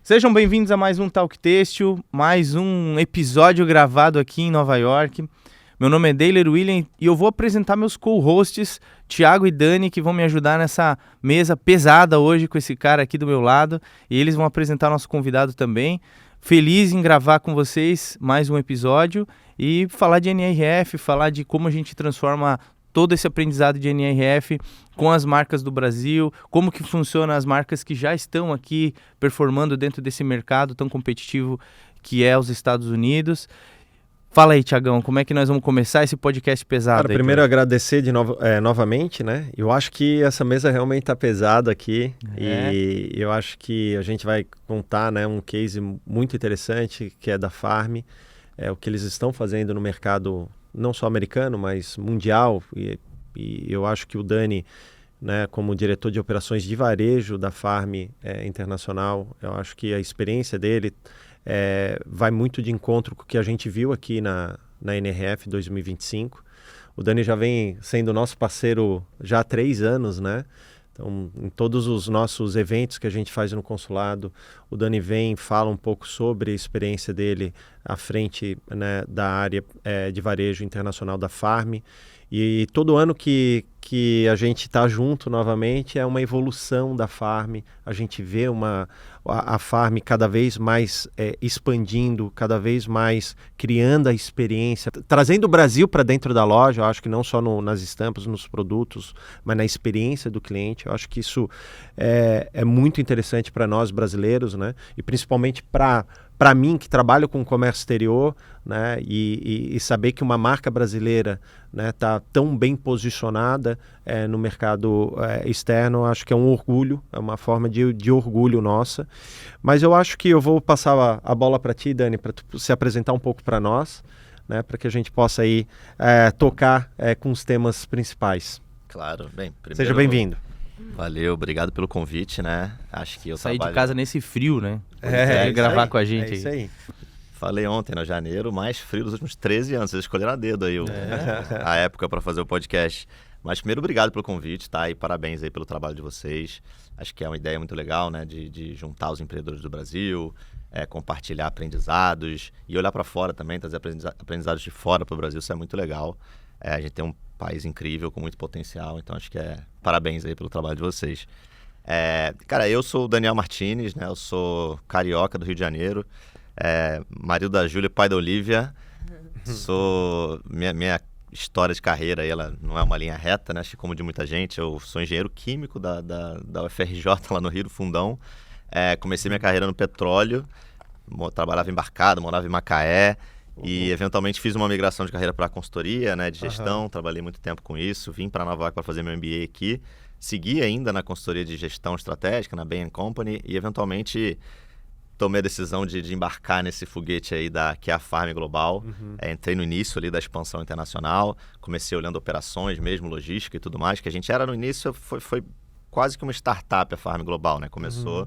Sejam bem-vindos a mais um Talk Têxtil, mais um episódio gravado aqui em Nova York. Meu nome é Deiler William e eu vou apresentar meus co-hosts, Thiago e Dani, que vão me ajudar nessa mesa pesada hoje com esse cara aqui do meu lado. E eles vão apresentar nosso convidado também. Feliz em gravar com vocês mais um episódio e falar de NRF, falar de como a gente transforma todo esse aprendizado de NRF com as marcas do Brasil, como que funciona as marcas que já estão aqui performando dentro desse mercado tão competitivo que é os Estados Unidos. Fala aí, Thiagão, como é que nós vamos começar esse podcast pesado? Cara, primeiro agradecer novamente, né? Eu acho que essa mesa realmente está pesada aqui e eu acho que a gente vai contar, né, um case muito interessante que é da Farm, o que eles estão fazendo no mercado não só americano, mas mundial, e eu acho que o Dani, né, como diretor de operações de varejo da Farm internacional, eu acho que a experiência dele vai muito de encontro com o que a gente viu aqui na NRF 2025. O Dani já vem sendo nosso parceiro já há 3 anos, né? Então, em todos os nossos eventos que a gente faz no consulado, o Dani vem e fala um pouco sobre a experiência dele à frente, né, da área de varejo internacional da Farm. E todo ano que a gente está junto novamente é uma evolução da Farm. A gente vê a Farm cada vez mais expandindo, cada vez mais criando a experiência, trazendo o Brasil para dentro da loja. Eu acho que não só nas estampas, nos produtos, mas na experiência do cliente. Eu acho que isso é muito interessante para nós brasileiros, né? E principalmente para mim, que trabalho com comércio exterior, né, e saber que uma marca brasileira está tão bem posicionada no mercado externo, acho que é um orgulho, é uma forma de orgulho nossa. Mas eu acho que eu vou passar a bola para ti, Dani, para tu se apresentar um pouco para nós, né, para que a gente possa aí tocar com os temas principais. Claro, bem, primeiro... Seja bem-vindo. Valeu, obrigado pelo convite, né? Acho que eu saí de casa nesse frio, né? Gravar com a gente. É isso aí. Falei ontem, no janeiro, mais frio dos últimos 13 anos. Vocês escolheram a dedo aí a época para fazer o podcast. Mas primeiro, obrigado pelo convite, tá? E parabéns aí pelo trabalho de vocês. Acho que é uma ideia muito legal, né? De juntar os empreendedores do Brasil, compartilhar aprendizados e olhar para fora também, trazer aprendizados de fora para o Brasil. Isso é muito legal. A gente tem um país incrível, com muito potencial, então acho que parabéns aí pelo trabalho de vocês. Cara, eu sou o Daniel Martins, né? Eu sou carioca do Rio de Janeiro, marido da Júlia, pai da Olivia. Minha história de carreira aí, ela não é uma linha reta, né? Acho que como de muita gente, eu sou engenheiro químico da UFRJ lá no Rio do Fundão. Comecei minha carreira no petróleo, trabalhava embarcado, morava em Macaé. E eventualmente fiz uma migração de carreira para a consultoria, né, de gestão, trabalhei muito tempo com isso, vim para Nova York para fazer meu MBA aqui, segui ainda na consultoria de gestão estratégica, na Bain & Company, e eventualmente tomei a decisão de embarcar nesse foguete aí que é a Farm Global. Entrei no início ali da expansão internacional, comecei olhando operações mesmo, logística e tudo mais, que a gente era no início, foi quase que uma startup a Farm Global, né, começou...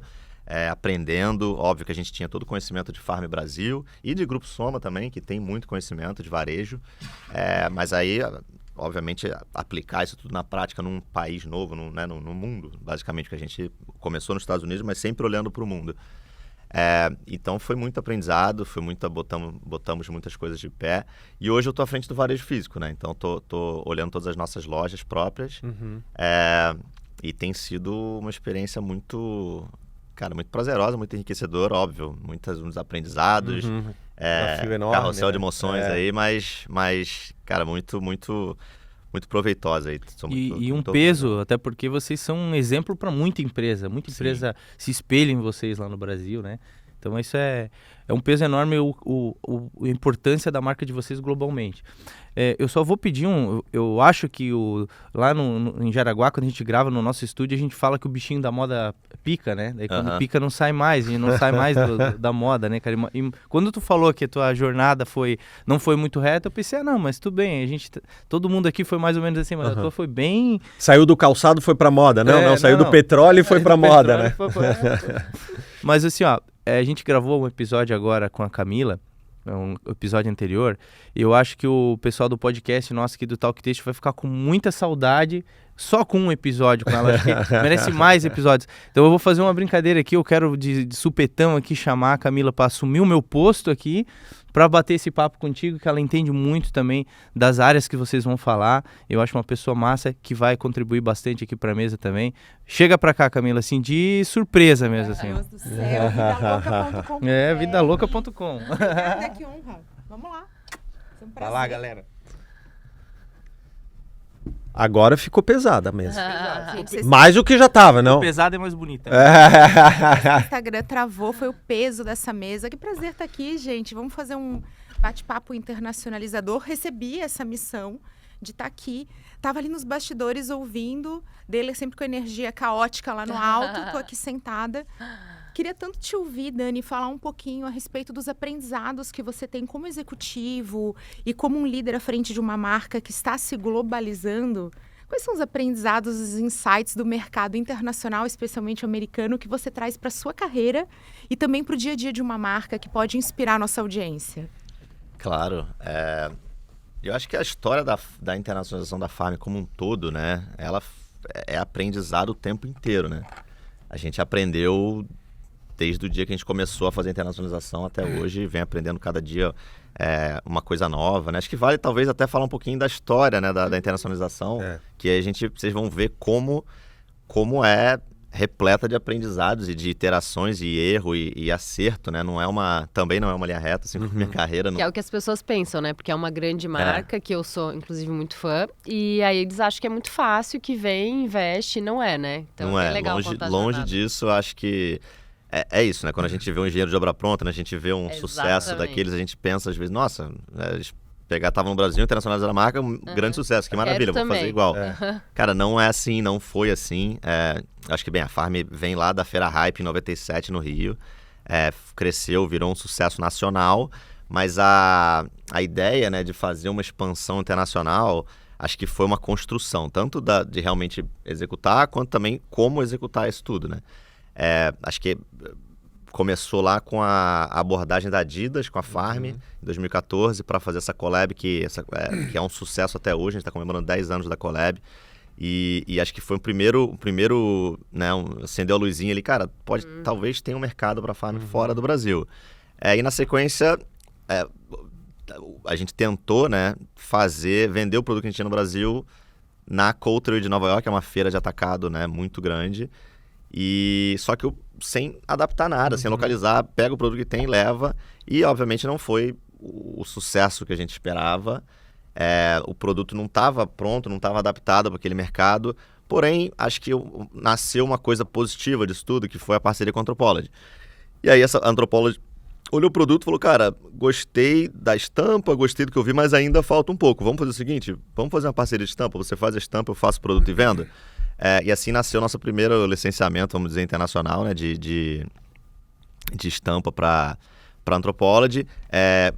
aprendendo, óbvio que a gente tinha todo o conhecimento de Farm Brasil e de Grupo Soma também, que tem muito conhecimento de varejo, mas aí, obviamente, aplicar isso tudo na prática num país novo, no mundo, basicamente, que a gente começou nos Estados Unidos, mas sempre olhando para o mundo. Então foi muito aprendizado, botamos muitas coisas de pé, e hoje eu estou à frente do varejo físico, né? Então tô olhando todas as nossas lojas próprias, e tem sido uma experiência muito prazerosa, muito enriquecedora, óbvio, muitos aprendizados, desafio enorme, carrossel de emoções aí, mas, cara, muito, muito, muito proveitosa aí. E um peso, até porque vocês são um exemplo para muita empresa se espelha em vocês lá no Brasil, né? Então isso é um peso enorme, a importância da marca de vocês globalmente. Eu só vou pedir eu acho que lá em Jaraguá, quando a gente grava no nosso estúdio, a gente fala que o bichinho da moda pica, né? Daí quando pica não sai mais, e não sai mais da moda, né, cara? E quando tu falou que a tua jornada não foi muito reta, eu pensei, não, mas tudo bem, todo mundo aqui foi mais ou menos assim, mas a tua foi bem... Saiu do calçado, foi pra moda, não, saiu do petróleo e foi pra moda, né? Mas assim, ó, a gente gravou um episódio agora com a Camila, um episódio anterior, e eu acho que o pessoal do podcast nosso aqui do Talk Têxtil vai ficar com muita saudade só com um episódio com ela, acho que merece mais episódios. Então eu vou fazer uma brincadeira aqui, eu quero de supetão aqui chamar a Camila para assumir o meu posto aqui, para bater esse papo contigo, que ela entende muito também das áreas que vocês vão falar. Eu acho uma pessoa massa que vai contribuir bastante aqui para a mesa também. Chega para cá, Camila, assim, de surpresa mesmo, assim. Meu Deus do céu, vidalouca.com. Vidalouca.com. Obrigada, que honra. Vamos lá. Foi um Vai prazer. lá, galera. Agora ficou pesada a mesa. Gente, vocês Mais do que já tava, não? Pesada é mais bonita. O Instagram travou, foi o peso dessa mesa. Que prazer estar aqui, gente. Vamos fazer um bate-papo internacionalizador. Recebi essa missão de estar aqui. Tava ali nos bastidores ouvindo. Dele sempre com energia caótica lá no alto. Tô aqui sentada. Queria tanto te ouvir, Dani, falar um pouquinho a respeito dos aprendizados que você tem como executivo e como um líder à frente de uma marca que está se globalizando. Quais são os aprendizados, os insights do mercado internacional, especialmente americano, que você traz para a sua carreira e também para o dia a dia de uma marca que pode inspirar a nossa audiência? Claro. Eu acho que a história da internacionalização da Farm como um todo, né? Ela é aprendizado o tempo inteiro, né? A gente aprendeu desde o dia que a gente começou a fazer internacionalização até hoje, vem aprendendo cada dia uma coisa nova, né? Acho que vale talvez até falar um pouquinho da história, né, da internacionalização, que aí vocês vão ver como é repleta de aprendizados e de iterações e erro e acerto, né? Também não é uma linha reta, assim como minha carreira. Que é o que as pessoas pensam, né? Porque é uma grande marca, que eu sou, inclusive, muito fã. E aí eles acham que é muito fácil, que vem, investe, não é, né? Então não é legal contar a jornada. longe disso, eu acho que é isso, né? Quando a gente vê um engenheiro de obra pronta, né? A gente vê um sucesso daqueles, a gente pensa às vezes, nossa, eles estavam no Brasil, internacionalizaram a marca, grande sucesso, que maravilha, vou fazer igual. Cara, não é assim, não foi assim. Acho que, bem, a Farm vem lá da Feira Hype em 97 no Rio, cresceu, virou um sucesso nacional, mas a ideia, né, de fazer uma expansão internacional, acho que foi uma construção, tanto de realmente executar, quanto também como executar isso tudo, né? Acho que começou lá com a abordagem da Adidas, com a Farm, em 2014, para fazer essa collab, que é um sucesso até hoje. A gente está comemorando 10 anos da collab. E acho que foi o primeiro né, acendeu a luzinha ali. Cara, talvez tenha um mercado para a Farm fora do Brasil. E na sequência, a gente tentou, né, vender o produto que a gente tinha no Brasil na Coulter de Nova York, que é uma feira de atacado, né, muito grande. E só que sem adaptar nada, sem localizar, pega o produto que tem e leva. E obviamente não foi o sucesso que a gente esperava. O produto não estava pronto, não estava adaptado para aquele mercado. Porém, acho que nasceu uma coisa positiva disso tudo, que foi a parceria com a Anthropologie. E aí essa Anthropologie olhou o produto e falou, cara, gostei da estampa, gostei do que eu vi, mas ainda falta um pouco. Vamos fazer o seguinte, vamos fazer uma parceria de estampa, você faz a estampa, eu faço o produto e vendo. E assim nasceu nosso primeiro licenciamento, vamos dizer, internacional, né, de estampa para Anthropologie.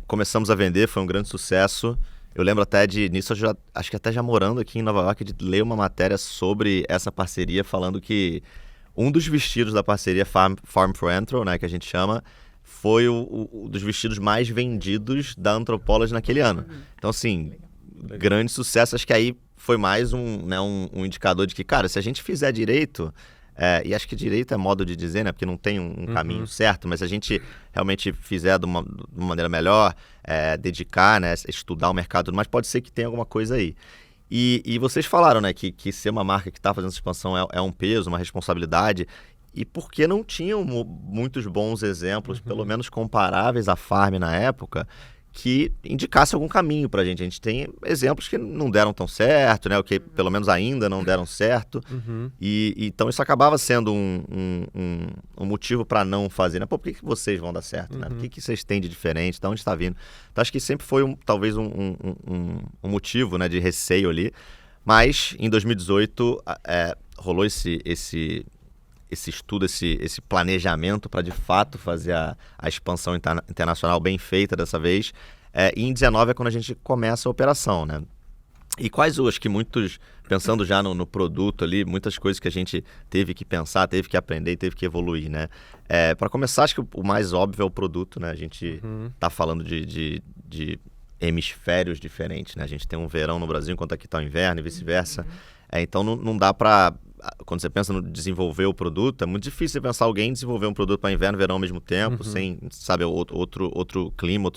Começamos a vender, foi um grande sucesso. Eu lembro até nisso, acho que até já morando aqui em Nova York, de ler uma matéria sobre essa parceria, falando que um dos vestidos da parceria Farm for Anthro, né, que a gente chama, foi o dos vestidos mais vendidos da Anthropologie naquele ano. Então, assim, grande sucesso. Acho que aí foi mais um indicador de que, cara, se a gente fizer direito, e acho que direito é modo de dizer, né, porque não tem um caminho certo, mas se a gente realmente fizer de uma maneira melhor, dedicar, né, estudar o mercado, mas pode ser que tenha alguma coisa aí. E vocês falaram, né, que ser uma marca que está fazendo essa expansão é um peso, uma responsabilidade, e porque não tinham muitos bons exemplos, pelo menos comparáveis à Farm na época, que indicasse algum caminho pra gente. A gente tem exemplos que não deram tão certo, né? O que pelo menos ainda não deram certo. E então isso acabava sendo um motivo para não fazer, né? Pô, por que vocês vão dar certo, né? O que vocês têm de diferente? De onde está vindo? Então acho que sempre foi talvez um motivo, né, de receio ali. Mas em 2018 rolou esse estudo, esse planejamento para de fato fazer a expansão internacional bem feita dessa vez. E em 2019 é quando a gente começa a operação, né? E quais acho que muitos, pensando já no produto ali, muitas coisas que a gente teve que pensar, teve que aprender, teve que evoluir, né? Para começar, acho que o mais óbvio é o produto, né? A gente tá falando de hemisférios diferentes, né? A gente tem um verão no Brasil enquanto aqui está o inverno e vice-versa. Então não dá para... Quando você pensa no desenvolver o produto, é muito difícil você pensar alguém desenvolver um produto para inverno e verão ao mesmo tempo, sem, sabe, outro clima,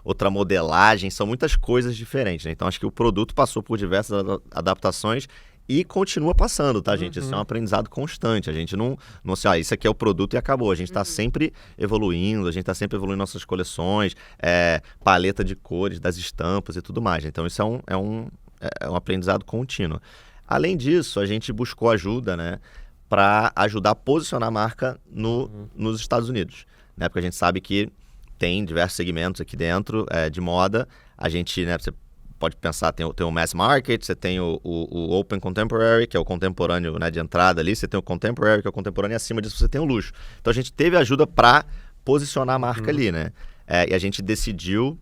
outra modelagem, são muitas coisas diferentes, né? Então acho que o produto passou por diversas adaptações e continua passando, tá, gente? Isso é um aprendizado constante. A gente não assim, isso aqui é o produto e acabou. A gente está sempre evoluindo, a gente está sempre evoluindo nossas coleções, paleta de cores, das estampas e tudo mais. Então isso é um aprendizado contínuo. Além disso, a gente buscou ajuda, né, para ajudar a posicionar a marca nos Estados Unidos, né? Porque a gente sabe que tem diversos segmentos aqui dentro de moda. A gente, né, você pode pensar, tem o mass market, você tem o open contemporary, que é o contemporâneo, né, de entrada ali, você tem o contemporary, que é o contemporâneo, e acima disso você tem o luxo. Então a gente teve ajuda para posicionar a marca ali, né? E a gente decidiu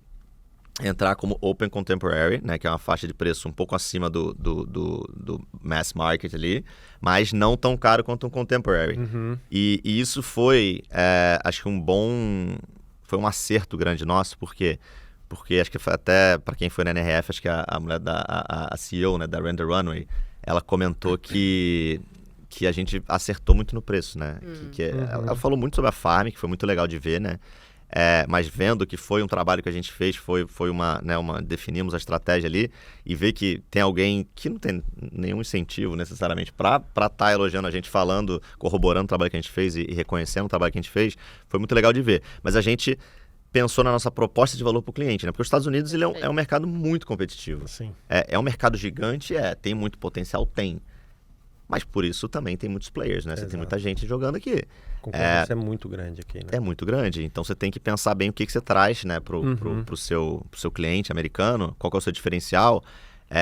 entrar como Open Contemporary, né, que é uma faixa de preço um pouco acima do mass market ali, mas não tão caro quanto um Contemporary. E isso foi, acho que foi um acerto grande nosso, porque acho que foi até, para quem foi na NRF, acho que a mulher a CEO, né, da Render Runway, ela comentou que a gente acertou muito no preço, né? Ela falou muito sobre a Farm, que foi muito legal de ver, né? Mas vendo que foi um trabalho que a gente fez, foi definimos a estratégia ali, e ver que tem alguém que não tem nenhum incentivo necessariamente para estar elogiando a gente, falando, corroborando o trabalho que a gente fez e reconhecendo o trabalho que a gente fez, foi muito legal de ver. Mas a gente pensou na nossa proposta de valor para o cliente, né? Porque os Estados Unidos ele é um mercado muito competitivo. Sim. É um mercado gigante, tem muito potencial, tem. Mas por isso também tem muitos players, né? Você tem muita gente jogando aqui. A concorrência é muito grande aqui, né? É muito grande. Então você tem que pensar bem o que você traz, né, pro seu cliente americano, qual que é o seu diferencial.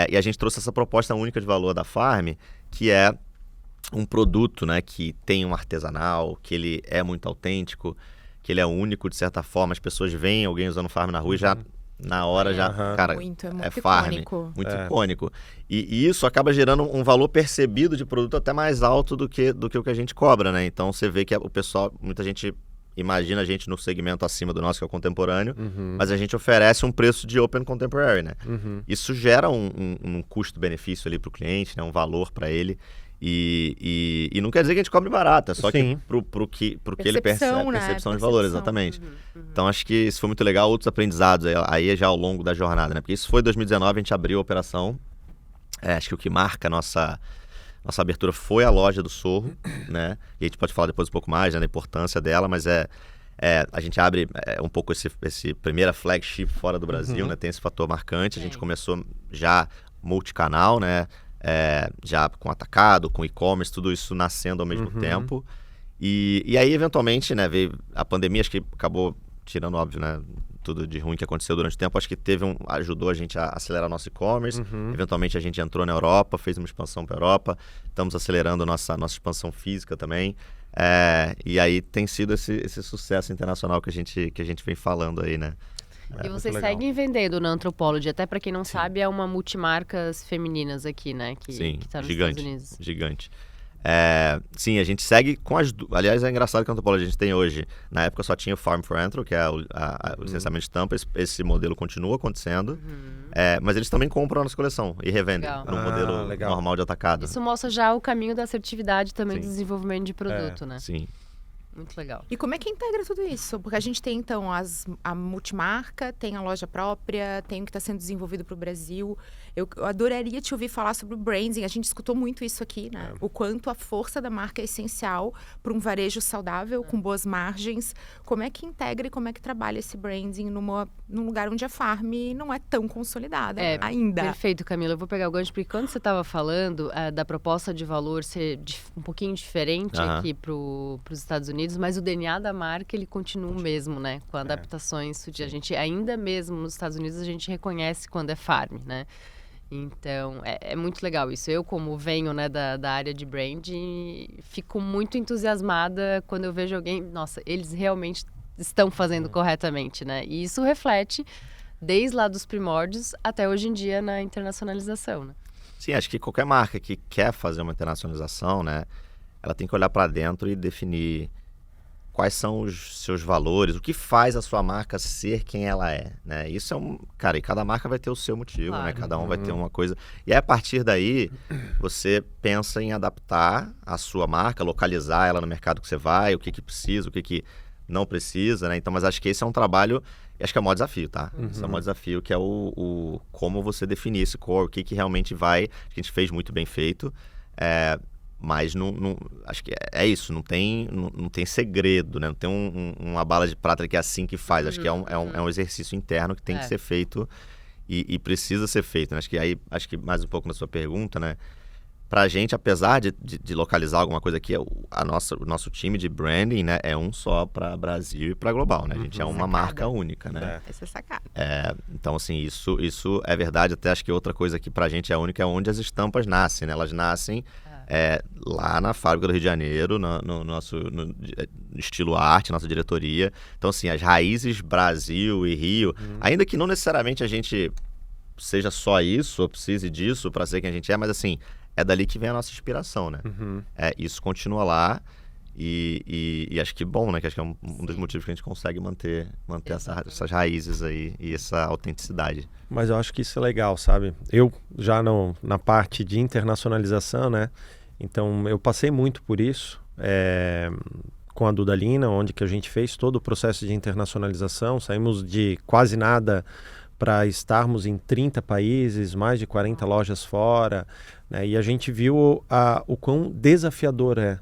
E a gente trouxe essa proposta única de valor da Farm, que é um produto, né, que tem um artesanal, que ele é muito autêntico, que ele é único de certa forma. As pessoas veem alguém usando Farm na rua e já... Na hora cara, muito Farm, icônico. Muito icônico. E isso acaba gerando um valor percebido de produto até mais alto do que o que a gente cobra, né? Então você vê que o pessoal, muita gente imagina a gente no segmento acima do nosso, que é o contemporâneo, mas a gente oferece um preço de Open Contemporary, né? Isso gera um custo-benefício ali para o cliente, né? Um valor para ele. E não quer dizer que a gente cobre barato, é só que pro que ele percebe, né? Percepção de valor, exatamente. Então acho que isso foi muito legal, outros aprendizados aí já ao longo da jornada, né? Porque isso foi em 2019, a gente abriu a operação, acho que o que marca a nossa abertura foi a loja do Sorro, né? E a gente pode falar depois um pouco mais, né, da importância dela, mas a gente abre um pouco esse primeira flagship fora do Brasil, né? Tem esse fator marcante, a gente começou já multicanal, né? Já com atacado, com e-commerce, tudo isso nascendo ao mesmo tempo. E aí, eventualmente, né, veio a pandemia, acho que acabou tirando, óbvio, né, tudo de ruim que aconteceu durante o tempo. Acho que ajudou a gente a acelerar nosso e-commerce. Eventualmente, a gente entrou na Europa, fez uma expansão para a Europa. Estamos acelerando nossa expansão física também. E aí tem sido esse sucesso internacional que a gente vem falando aí, né? E vocês seguem vendendo na Anthropologie, até para quem não sabe, é uma multimarcas femininas aqui, né? Que tá nos Estados Unidos. Gigante. Sim, a gente segue com as... Aliás, é engraçado que a Anthropologie a gente tem hoje. Na época só tinha o Farm for Anthro, que é o licenciamento de estampa. Esse modelo continua acontecendo. Mas eles também compram a nossa coleção e revendem no modelo normal de atacado. Isso mostra já o caminho da assertividade também do desenvolvimento de produto, né? Sim. Muito legal. E como é que integra tudo isso? Porque a gente tem, então, a multimarca, tem a loja própria, tem o que está sendo desenvolvido para o Brasil. Eu adoraria te ouvir falar sobre o branding. A gente escutou muito isso aqui, né? O quanto a força da marca é essencial para um varejo saudável, com boas margens. Como é que integra e como é que trabalha esse branding num lugar onde a Farm não é tão consolidada ainda? Perfeito, Camila. Eu vou pegar o gancho, porque quando você estava falando da proposta de valor ser um pouquinho diferente aqui para os Estados Unidos, mas o DNA da marca, ele continua o mesmo, né? Com adaptações sutis. A gente, ainda mesmo nos Estados Unidos, a gente reconhece quando é Farm, né? Então, é muito legal isso. Eu, como venho, né, da área de branding, fico muito entusiasmada quando eu vejo alguém... Nossa, eles realmente estão fazendo corretamente, né? E isso reflete desde lá dos primórdios até hoje em dia na internacionalização, né? Sim, acho que qualquer marca que quer fazer uma internacionalização, né? Ela tem que olhar para dentro e definir quais são os seus valores, o que faz a sua marca ser quem ela é, né? Isso cara, e cada marca vai ter o seu motivo, Claro. né? Cada um vai ter uma coisa. E aí, a partir daí, você pensa em adaptar a sua marca, localizar ela no mercado que você vai, o que precisa, o que não precisa, né? Então, mas acho que esse é um trabalho, acho que é o maior desafio, tá? Esse é o maior desafio, que é o como você definir esse core, o que realmente vai, a gente fez muito bem feito, mas acho que é isso, não tem segredo, né? Não tem uma bala de prata que é assim que faz. Acho que é um exercício interno que tem que ser feito e precisa ser feito, né? Acho que mais um pouco na sua pergunta, né? Pra gente, apesar de localizar alguma coisa aqui, o nosso time de branding, né, é um só para Brasil e para global, né? A gente é uma marca única, né? Essa é sacada. Então, assim, isso é verdade. Até acho que outra coisa que pra gente é única é onde as estampas nascem, né? Elas nascem lá na fábrica do Rio de Janeiro, no nosso estilo arte, nossa diretoria. Então, assim, as raízes Brasil e Rio, ainda que não necessariamente a gente seja só isso, ou precise disso para ser quem a gente é, mas assim, é dali que vem a nossa inspiração, né? Isso continua lá e acho que bom, né? Que acho que é um dos motivos que a gente consegue manter essas raízes aí e essa autenticidade. Mas eu acho que isso é legal, sabe? Eu já na parte de internacionalização, né? Então eu passei muito por isso com a Dudalina, onde que a gente fez todo o processo de internacionalização. Saímos de quase nada para estarmos em 30 países, mais de 40 lojas fora, né? E a gente viu o quão desafiador é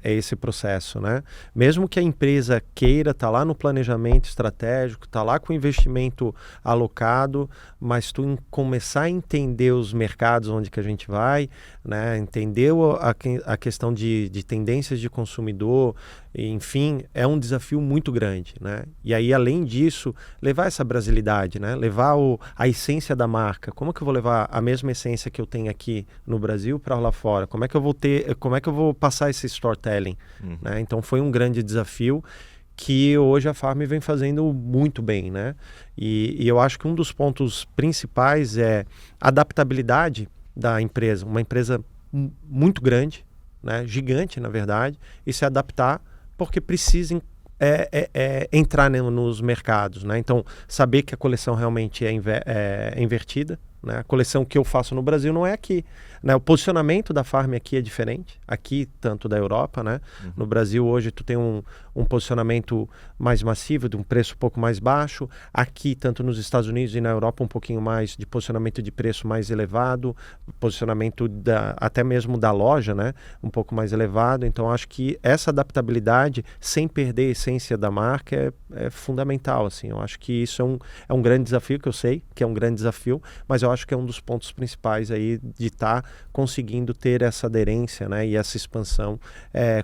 esse processo, né? Mesmo que a empresa queira estar lá no planejamento estratégico, estar lá com o investimento alocado, mas tu começar a entender os mercados onde que a gente vai, né? Entender a questão de tendências de consumidor, enfim, é um desafio muito grande, né? E aí, além disso, levar essa brasilidade, né? Levar a essência da marca. Como que eu vou levar a mesma essência que eu tenho aqui no Brasil para lá fora? Como é que eu vou passar esse storytelling? Né? Então foi um grande desafio que hoje a Farm vem fazendo muito bem, né? E eu acho que um dos pontos principais é a adaptabilidade da empresa, uma empresa muito grande, né? Gigante na verdade, e se adaptar porque precisa entrar nos mercados, né? Então saber que a coleção realmente é invertida, né? A coleção que eu faço no Brasil não é aqui, né? O posicionamento da Farm aqui é diferente, aqui tanto da Europa, né? No Brasil hoje tu tem um posicionamento mais massivo, de um preço um pouco mais baixo, aqui tanto nos Estados Unidos e na Europa um pouquinho mais de posicionamento de preço mais elevado, posicionamento até mesmo da loja, né? Um pouco mais elevado. Então acho que essa adaptabilidade sem perder a essência da marca é fundamental, assim. Eu acho que isso é um grande desafio, que eu sei que é um grande desafio, mas eu acho que é um dos pontos principais aí de estar conseguindo ter essa aderência, né, e essa expansão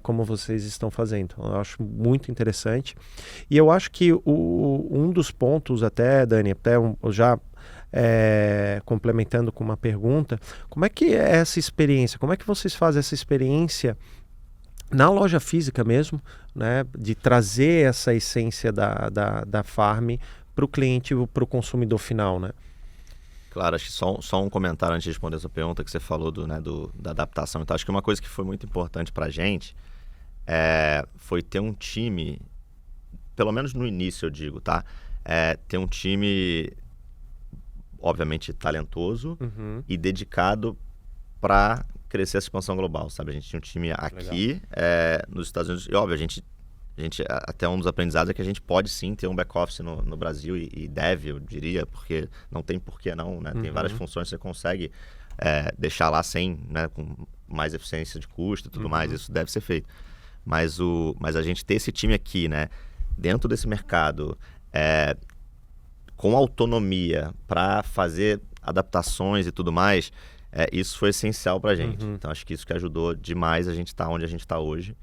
como vocês estão fazendo. Eu acho muito interessante. E eu acho que um dos pontos até, Dani, já complementando com uma pergunta, como é que é essa experiência? Como é que vocês fazem essa experiência na loja física mesmo, né, de trazer essa essência da Farm para o cliente, para o consumidor final, né? Claro, acho que só um comentário antes de responder essa pergunta que você falou da adaptação. Então, acho que uma coisa que foi muito importante pra gente foi ter um time, pelo menos no início eu digo, tá? Ter um time, obviamente, talentoso e dedicado para crescer essa expansão global, sabe? A gente tinha um time aqui nos Estados Unidos, e óbvio, a gente até um dos aprendizados é que a gente pode sim ter um back-office no Brasil e deve, eu diria, porque não tem por que não, né? Tem várias funções que você consegue deixar lá né, com mais eficiência de custo e tudo mais, isso deve ser feito. Mas a gente ter esse time aqui, né, dentro desse mercado, com autonomia para fazer adaptações e tudo mais, isso foi essencial pra gente. Então acho que isso que ajudou demais a gente estar onde a gente está hoje.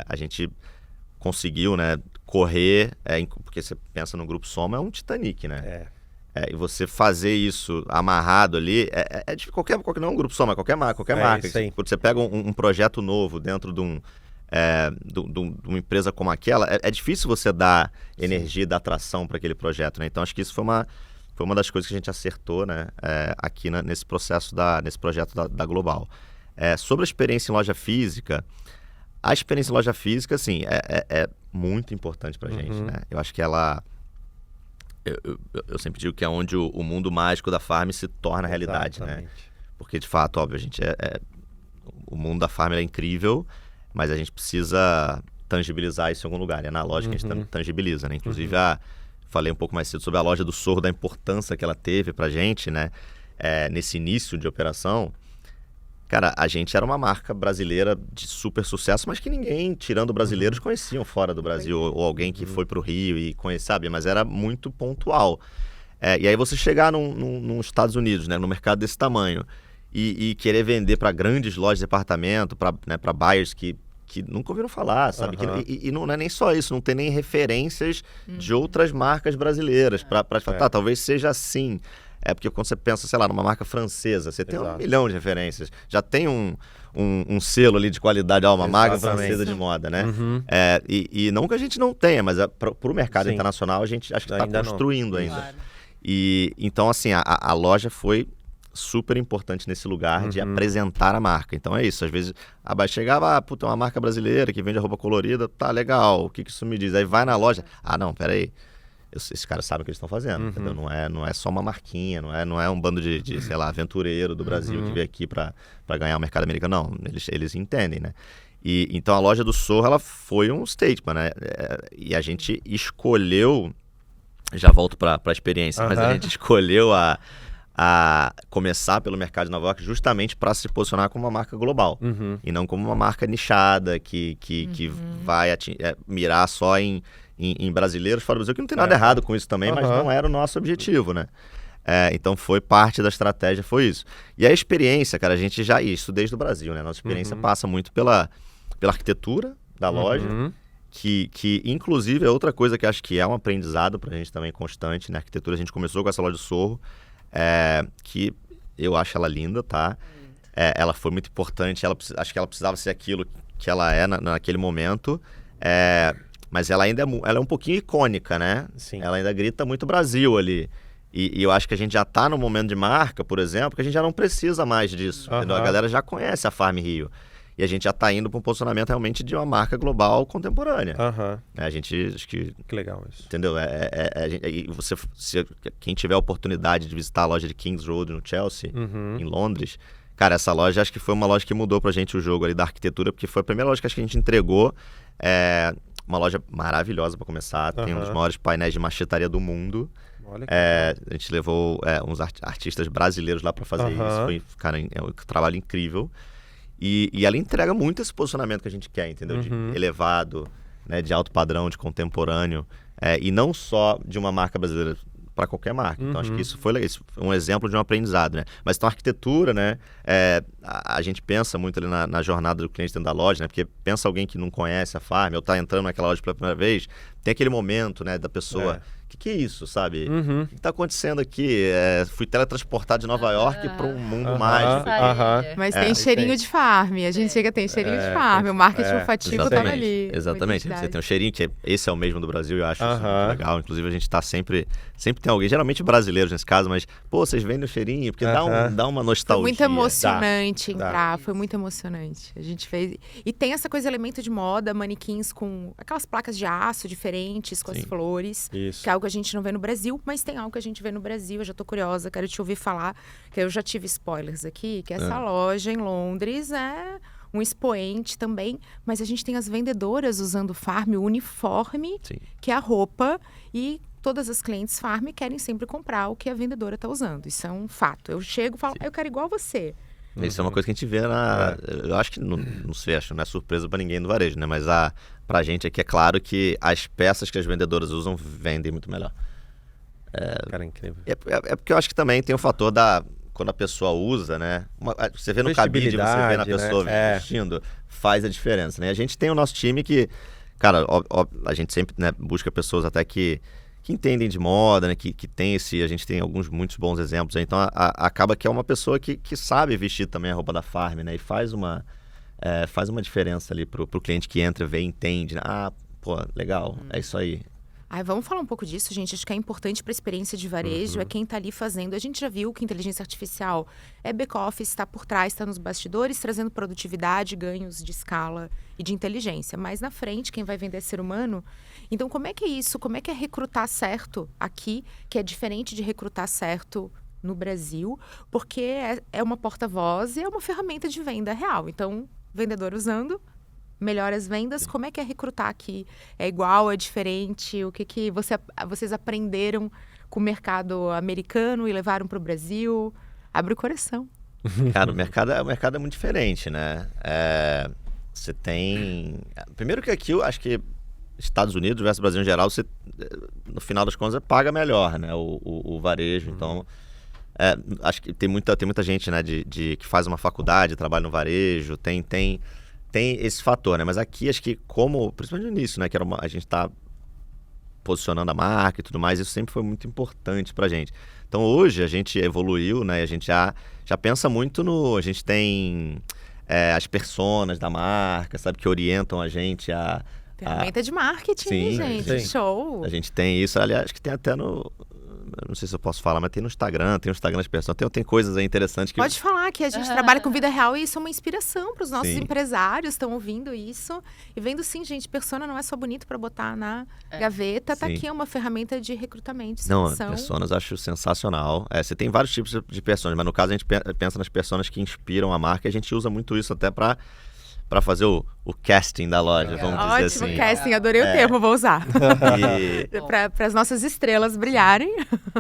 A gente conseguiu, né, correr, porque você pensa no Grupo Soma, é um Titanic, né? E você fazer isso amarrado ali, de qualquer não é um Grupo Soma, qualquer marca. Quando você pega um projeto novo dentro de uma empresa como aquela, é difícil você dar energia, dar atração para aquele projeto, né? Então acho que isso foi uma das coisas que a gente acertou, né, aqui nesse processo, nesse projeto da Global. Sobre a experiência em loja física, A experiência em loja física, assim, é muito importante pra gente, né? Eu acho que ela... Eu sempre digo que é onde o mundo mágico da farm se torna realidade, né? Porque, de fato, óbvio, a gente o mundo da farm é incrível, mas a gente precisa tangibilizar isso em algum lugar. É na loja que a gente tangibiliza, né? Inclusive, falei um pouco mais cedo sobre a loja do Sorro, da importância que ela teve pra gente, né? Nesse início de operação. Cara, a gente era uma marca brasileira de super sucesso, mas que ninguém, tirando brasileiros, conheciam fora do Brasil. Ou alguém que foi pro Rio e conhece, sabe? Mas era muito pontual. E aí você chegar nos Estados Unidos, né? No mercado desse tamanho, e querer vender para grandes lojas de departamento, para buyers que nunca ouviram falar, sabe? E não é nem só isso, não tem nem referências de outras marcas brasileiras para falar, tá, talvez seja assim. Porque quando você pensa, sei lá, numa marca francesa, você tem 1 milhão de referências. Já tem um selo ali de qualidade, uma marca francesa de moda, né? E não que a gente não tenha, mas para o mercado internacional a gente acho que está construindo ainda. Claro. E então, assim, a loja foi super importante nesse lugar de apresentar a marca. Então é isso, às vezes a base chegava, é uma marca brasileira que vende roupa colorida, tá legal, o que isso me diz? Aí vai na loja, não, peraí. Esses caras sabem o que eles estão fazendo, entendeu? Não é só uma marquinha, não é um bando de sei lá, aventureiro do Brasil que veio aqui para ganhar o mercado americano. Não, eles entendem, né? E então a loja do Sorro, ela foi um statement, né? E a gente escolheu, já volto para a experiência, mas a gente escolheu a começar pelo mercado de Nova York justamente para se posicionar como uma marca global e não como uma marca nichada que vai mirar só em brasileiros fora do Brasil, que não tem nada errado com isso também, mas não era o nosso objetivo, né? Então foi parte da estratégia, foi isso. E a experiência, cara, a gente já isso desde o Brasil, né? Nossa experiência passa muito pela arquitetura da loja, que inclusive é outra coisa que acho que é um aprendizado pra gente também constante, né? A arquitetura, a gente começou com essa loja do Sorro, que eu acho ela linda, tá? Ela foi muito importante, acho que ela precisava ser aquilo que ela é naquele momento, mas ela ainda ela é um pouquinho icônica, né? Sim. Ela ainda grita muito Brasil ali. E eu acho que a gente já tá no momento de marca, por exemplo, que a gente já não precisa mais disso. Entendeu? A galera já conhece a Farm Rio. E a gente já tá indo para um posicionamento realmente de uma marca global contemporânea. A gente, acho que legal isso. Entendeu? Quem tiver a oportunidade de visitar a loja de Kings Road no Chelsea, em Londres, cara, essa loja acho que foi uma loja que mudou pra gente o jogo ali da arquitetura, porque foi a primeira loja que acho que a gente entregou. Uma loja maravilhosa para começar, tem um dos maiores painéis de machetaria do mundo. A gente levou uns artistas brasileiros lá para fazer isso. Foi, cara, um trabalho incrível. E ela entrega muito esse posicionamento que a gente quer, entendeu? De elevado, né? De alto padrão, de contemporâneo. E não só de uma marca brasileira para qualquer marca. Então, acho que isso foi um exemplo de um aprendizado, né? Mas então, a arquitetura, né? A gente pensa muito ali na jornada do cliente dentro da loja, né? Porque pensa alguém que não conhece a Farm, ou tá entrando naquela loja pela primeira vez, tem aquele momento, né? Da pessoa... O que é isso, sabe? O que está acontecendo aqui? Fui teletransportado de Nova York para um mundo mágico. Mas tem cheirinho de farm. A gente chega, tem cheirinho de farm. O marketing olfativo estava ali. Exatamente. Você tem um cheirinho que esse é o mesmo do Brasil, eu acho isso muito legal. Inclusive, a gente está sempre tem alguém, geralmente brasileiros nesse caso, mas, você vendem o cheirinho, porque dá uma nostalgia. Foi muito emocionante entrar, foi muito emocionante. A gente fez... E tem essa coisa, elemento de moda, manequins com aquelas placas de aço diferentes, com as flores. Isso. Que é algo que a gente não vê no Brasil, mas tem algo que a gente vê no Brasil. Eu já tô curiosa, quero te ouvir falar, que eu já tive spoilers aqui, que essa loja em Londres é um expoente também, mas a gente tem as vendedoras usando Farm, o uniforme, que é a roupa, e todas as clientes Farm querem sempre comprar o que a vendedora tá usando. Isso é um fato. Eu chego e falo, eu quero igual você. Isso é uma coisa que a gente vê eu acho que, não sei, acho que não é surpresa para ninguém do varejo, né? Mas pra gente aqui é claro que as peças que as vendedoras usam vendem muito melhor. Cara, incrível. Porque eu acho que também tem o fator quando a pessoa usa, né? Você vê no cabide, você vê na pessoa vestindo, faz a diferença, né? A gente tem o nosso time que, cara, a gente sempre, né, busca pessoas até que entendem de moda, né? Que tem a gente tem muitos bons exemplos aí. Então acaba que é uma pessoa que sabe vestir também a roupa da Farm, né? E faz uma diferença ali pro cliente que entra, vê, entende, né? Legal, é isso aí. Vamos falar um pouco disso, gente. Acho que é importante para a experiência de varejo, é quem está ali fazendo. A gente já viu que inteligência artificial é back-office, está por trás, está nos bastidores, trazendo produtividade, ganhos de escala e de inteligência. Mas na frente, quem vai vender é ser humano. Então, como é que é isso? Como é que é recrutar certo aqui, que é diferente de recrutar certo no Brasil? Porque é uma porta-voz e é uma ferramenta de venda real. Então, vendedor usando... melhora as vendas, como é que é recrutar aqui? É igual, é diferente? O que vocês aprenderam com o mercado americano e levaram para o Brasil? Abre o coração. Cara, o mercado é muito diferente, né? Você tem... Primeiro que aqui, eu acho que Estados Unidos versus Brasil em geral, você, no final das contas, paga melhor, né? O varejo, então... acho que tem muita gente, né, que faz uma faculdade, trabalha no varejo, tem esse fator, né? Mas aqui, acho que principalmente no início, né? Que a gente tá posicionando a marca e tudo mais, isso sempre foi muito importante pra gente. Então, hoje, a gente evoluiu, né? A gente já pensa muito a gente tem as personas da marca, sabe? Que orientam a gente a... Ferramenta de marketing, Sim, gente. sim. Show! A gente tem isso, aliás, acho que tem até não sei se eu posso falar, mas tem no Instagram, tem o Instagram das pessoas, tem coisas aí interessantes que... Pode falar que a gente trabalha com vida real e isso é uma inspiração para os nossos Sim. empresários, estão ouvindo isso e vendo, sim, gente, persona não é só bonito para botar na gaveta, tá Sim. aqui, é uma ferramenta de recrutamento, Não, seleção. personas acho sensacional. Você tem vários tipos de personas, mas no caso a gente pensa nas personas que inspiram a marca e a gente usa muito isso até para fazer o casting da loja, vamos dizer assim. Ótimo casting, adorei o termo, vou usar. E, Para as nossas estrelas brilharem.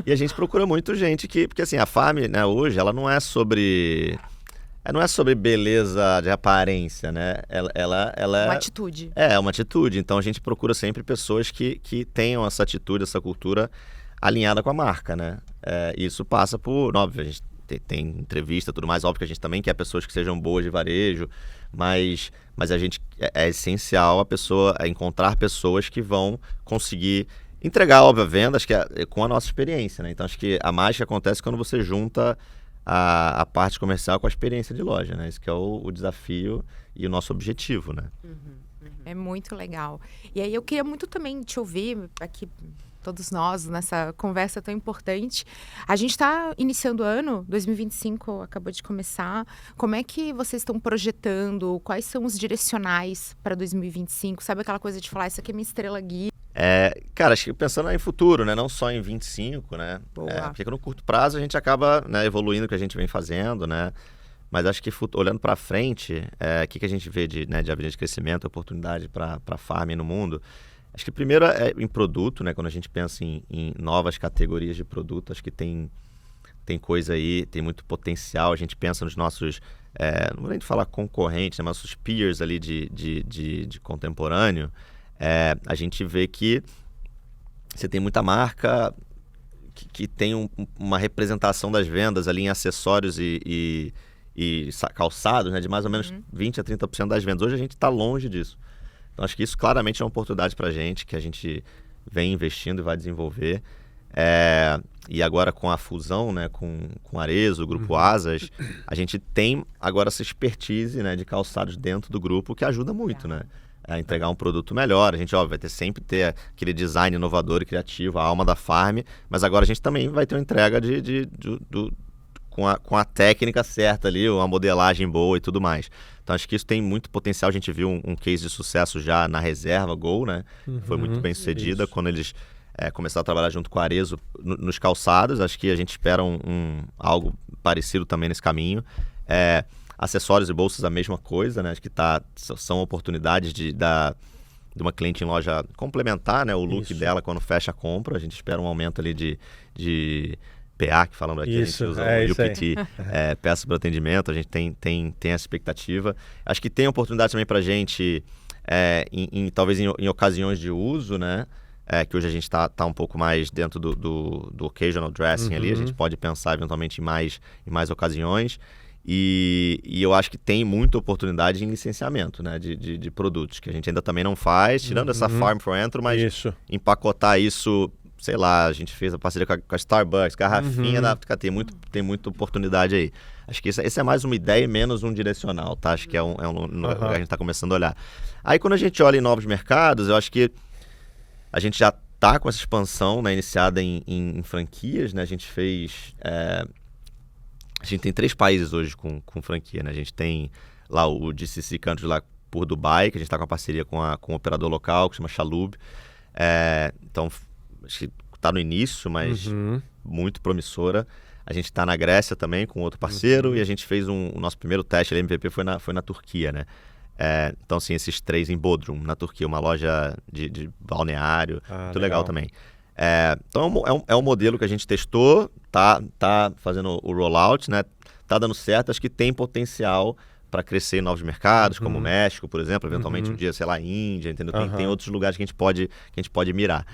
e a gente procura muito gente porque assim, a Farm, né, hoje, ela não é sobre beleza de aparência, né? Ela é... Uma atitude. É uma atitude. Então a gente procura sempre pessoas que tenham essa atitude, essa cultura alinhada com a marca, né? Isso passa por... Óbvio, a gente tem entrevista e tudo mais. Óbvio que a gente também quer pessoas que sejam boas de varejo, mas a gente... É essencial a pessoa encontrar pessoas que vão conseguir entregar, óbvio, vendas com a nossa experiência, né? Então acho que a mágica acontece quando você junta a parte comercial com a experiência de loja, né? Esse que é o desafio e o nosso objetivo, né? É muito legal. E aí eu queria muito também te ouvir aqui, todos nós, nessa conversa tão importante. A gente está iniciando o ano, 2025 acabou de começar. Como é que vocês estão projetando? Quais são os direcionais para 2025? Sabe aquela coisa de falar, essa aqui é minha estrela guia? Cara, acho que pensando em futuro, né? Não só em 25, né? Boa. Porque no curto prazo a gente acaba, né, evoluindo o que a gente vem fazendo, né? Mas acho que olhando para frente, o que a gente vê de avenida de crescimento, oportunidade para a Farm no mundo? Acho que primeiro é em produto, né? Quando a gente pensa em novas categorias de produto, acho que tem coisa aí, tem muito potencial. A gente pensa nos nossos, não vou nem falar concorrentes, né, mas nossos peers ali de contemporâneo. A gente vê que você tem muita marca que tem uma representação das vendas ali em acessórios e calçados, né, de mais ou menos 20% a 30% das vendas. Hoje a gente está longe disso. Então acho que isso claramente é uma oportunidade para a gente, que a gente vem investindo e vai desenvolver. E agora com a fusão, né, com a Arezzo, o Grupo Asas, a gente tem agora essa expertise, né, de calçados dentro do grupo que ajuda muito, né? A entregar um produto melhor. A gente, óbvio, vai sempre ter aquele design inovador e criativo, a alma da Farm, mas agora a gente também vai ter uma entrega com a técnica certa ali, uma modelagem boa e tudo mais. Então acho que isso tem muito potencial. A gente viu um case de sucesso já na reserva Gol, né? Foi muito bem sucedida quando eles começaram a trabalhar junto com a Arezzo nos calçados. Acho que a gente espera algo parecido também nesse caminho. Acessórios e bolsas a mesma coisa, né? Acho que são oportunidades de uma cliente em loja complementar, né, o look dela quando fecha a compra. A gente espera um aumento ali de PA, que falando aqui, Isso, a gente usa isso o UPT, peças para atendimento. A gente tem essa expectativa. Acho que tem oportunidade também para a gente, talvez em ocasiões de uso, né? Que hoje a gente está um pouco mais dentro do occasional dressing ali. A gente pode pensar eventualmente em mais ocasiões. E eu acho que tem muita oportunidade em licenciamento, né, de produtos, que a gente ainda também não faz, tirando essa Farm for Entro, mas empacotar isso, sei lá, a gente fez a parceria com a Starbucks, garrafinha, tem muita oportunidade aí. Acho que esse é mais uma ideia e menos um direcional, tá? Acho que a gente está começando a olhar. Aí quando a gente olha em novos mercados, eu acho que a gente já tá com essa expansão, né, iniciada em franquias, né? A gente fez... a gente tem 3 países hoje com franquia, né? A gente tem lá o GCC Country lá por Dubai, que a gente está com uma parceria com um operador local, que chama Chalhoub. Então, acho que está no início, mas muito promissora. A gente está na Grécia também com outro parceiro e a gente fez o nosso primeiro teste, MVP foi na Turquia, né? Então, assim, esses 3 em Bodrum, na Turquia, uma loja de balneário, muito legal também. Então, é um modelo que a gente testou, tá fazendo o rollout, né? Tá dando certo, acho que tem potencial para crescer em novos mercados, como o México, por exemplo, eventualmente um dia, sei lá, Índia, entendeu? Tem outros lugares que a gente pode mirar.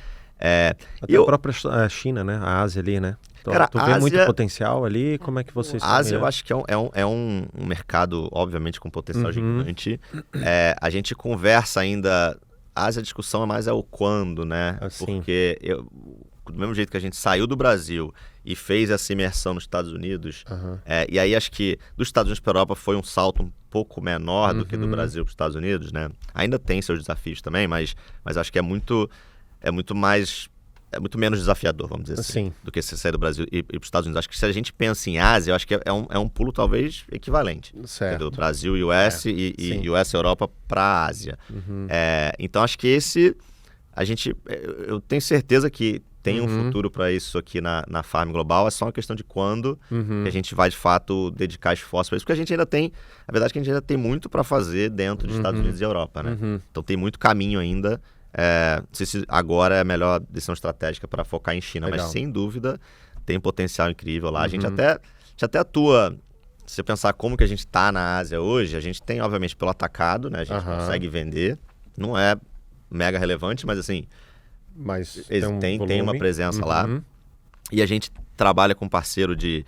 Até a própria China, né? A Ásia ali, né? Então, cara, tu vê muito potencial ali, como é que vocês... A Ásia eu acho que é um mercado, obviamente, com potencial gigante. A gente conversa ainda... A Ásia, a discussão é mais o quando, né? Porque do mesmo jeito que a gente saiu do Brasil e fez essa imersão nos Estados Unidos, e aí acho que dos Estados Unidos para a Europa foi um salto um pouco menor do que do Brasil para os Estados Unidos, né? Ainda tem seus desafios também, mas acho que é muito menos desafiador, vamos dizer assim, do que você sair do Brasil e para os Estados Unidos. Acho que se a gente pensa em Ásia, eu acho que é um pulo talvez equivalente. Do Brasil e US e US e Europa para a Ásia. Então acho que eu tenho certeza que tem um futuro para isso aqui na Farm Global, é só uma questão de quando que a gente vai de fato dedicar esforço para isso, porque a gente ainda tem, a verdade é que a gente ainda tem muito para fazer dentro dos Estados Unidos e Europa, né? Então tem muito caminho ainda. Não sei se agora é a melhor decisão estratégica para focar em China, mas sem dúvida tem potencial incrível lá. A gente até atua, se você pensar como que a gente está na Ásia hoje, a gente tem obviamente pelo atacado, né? A gente consegue vender, não é mega relevante, mas assim, tem uma presença lá. E a gente trabalha com um parceiro de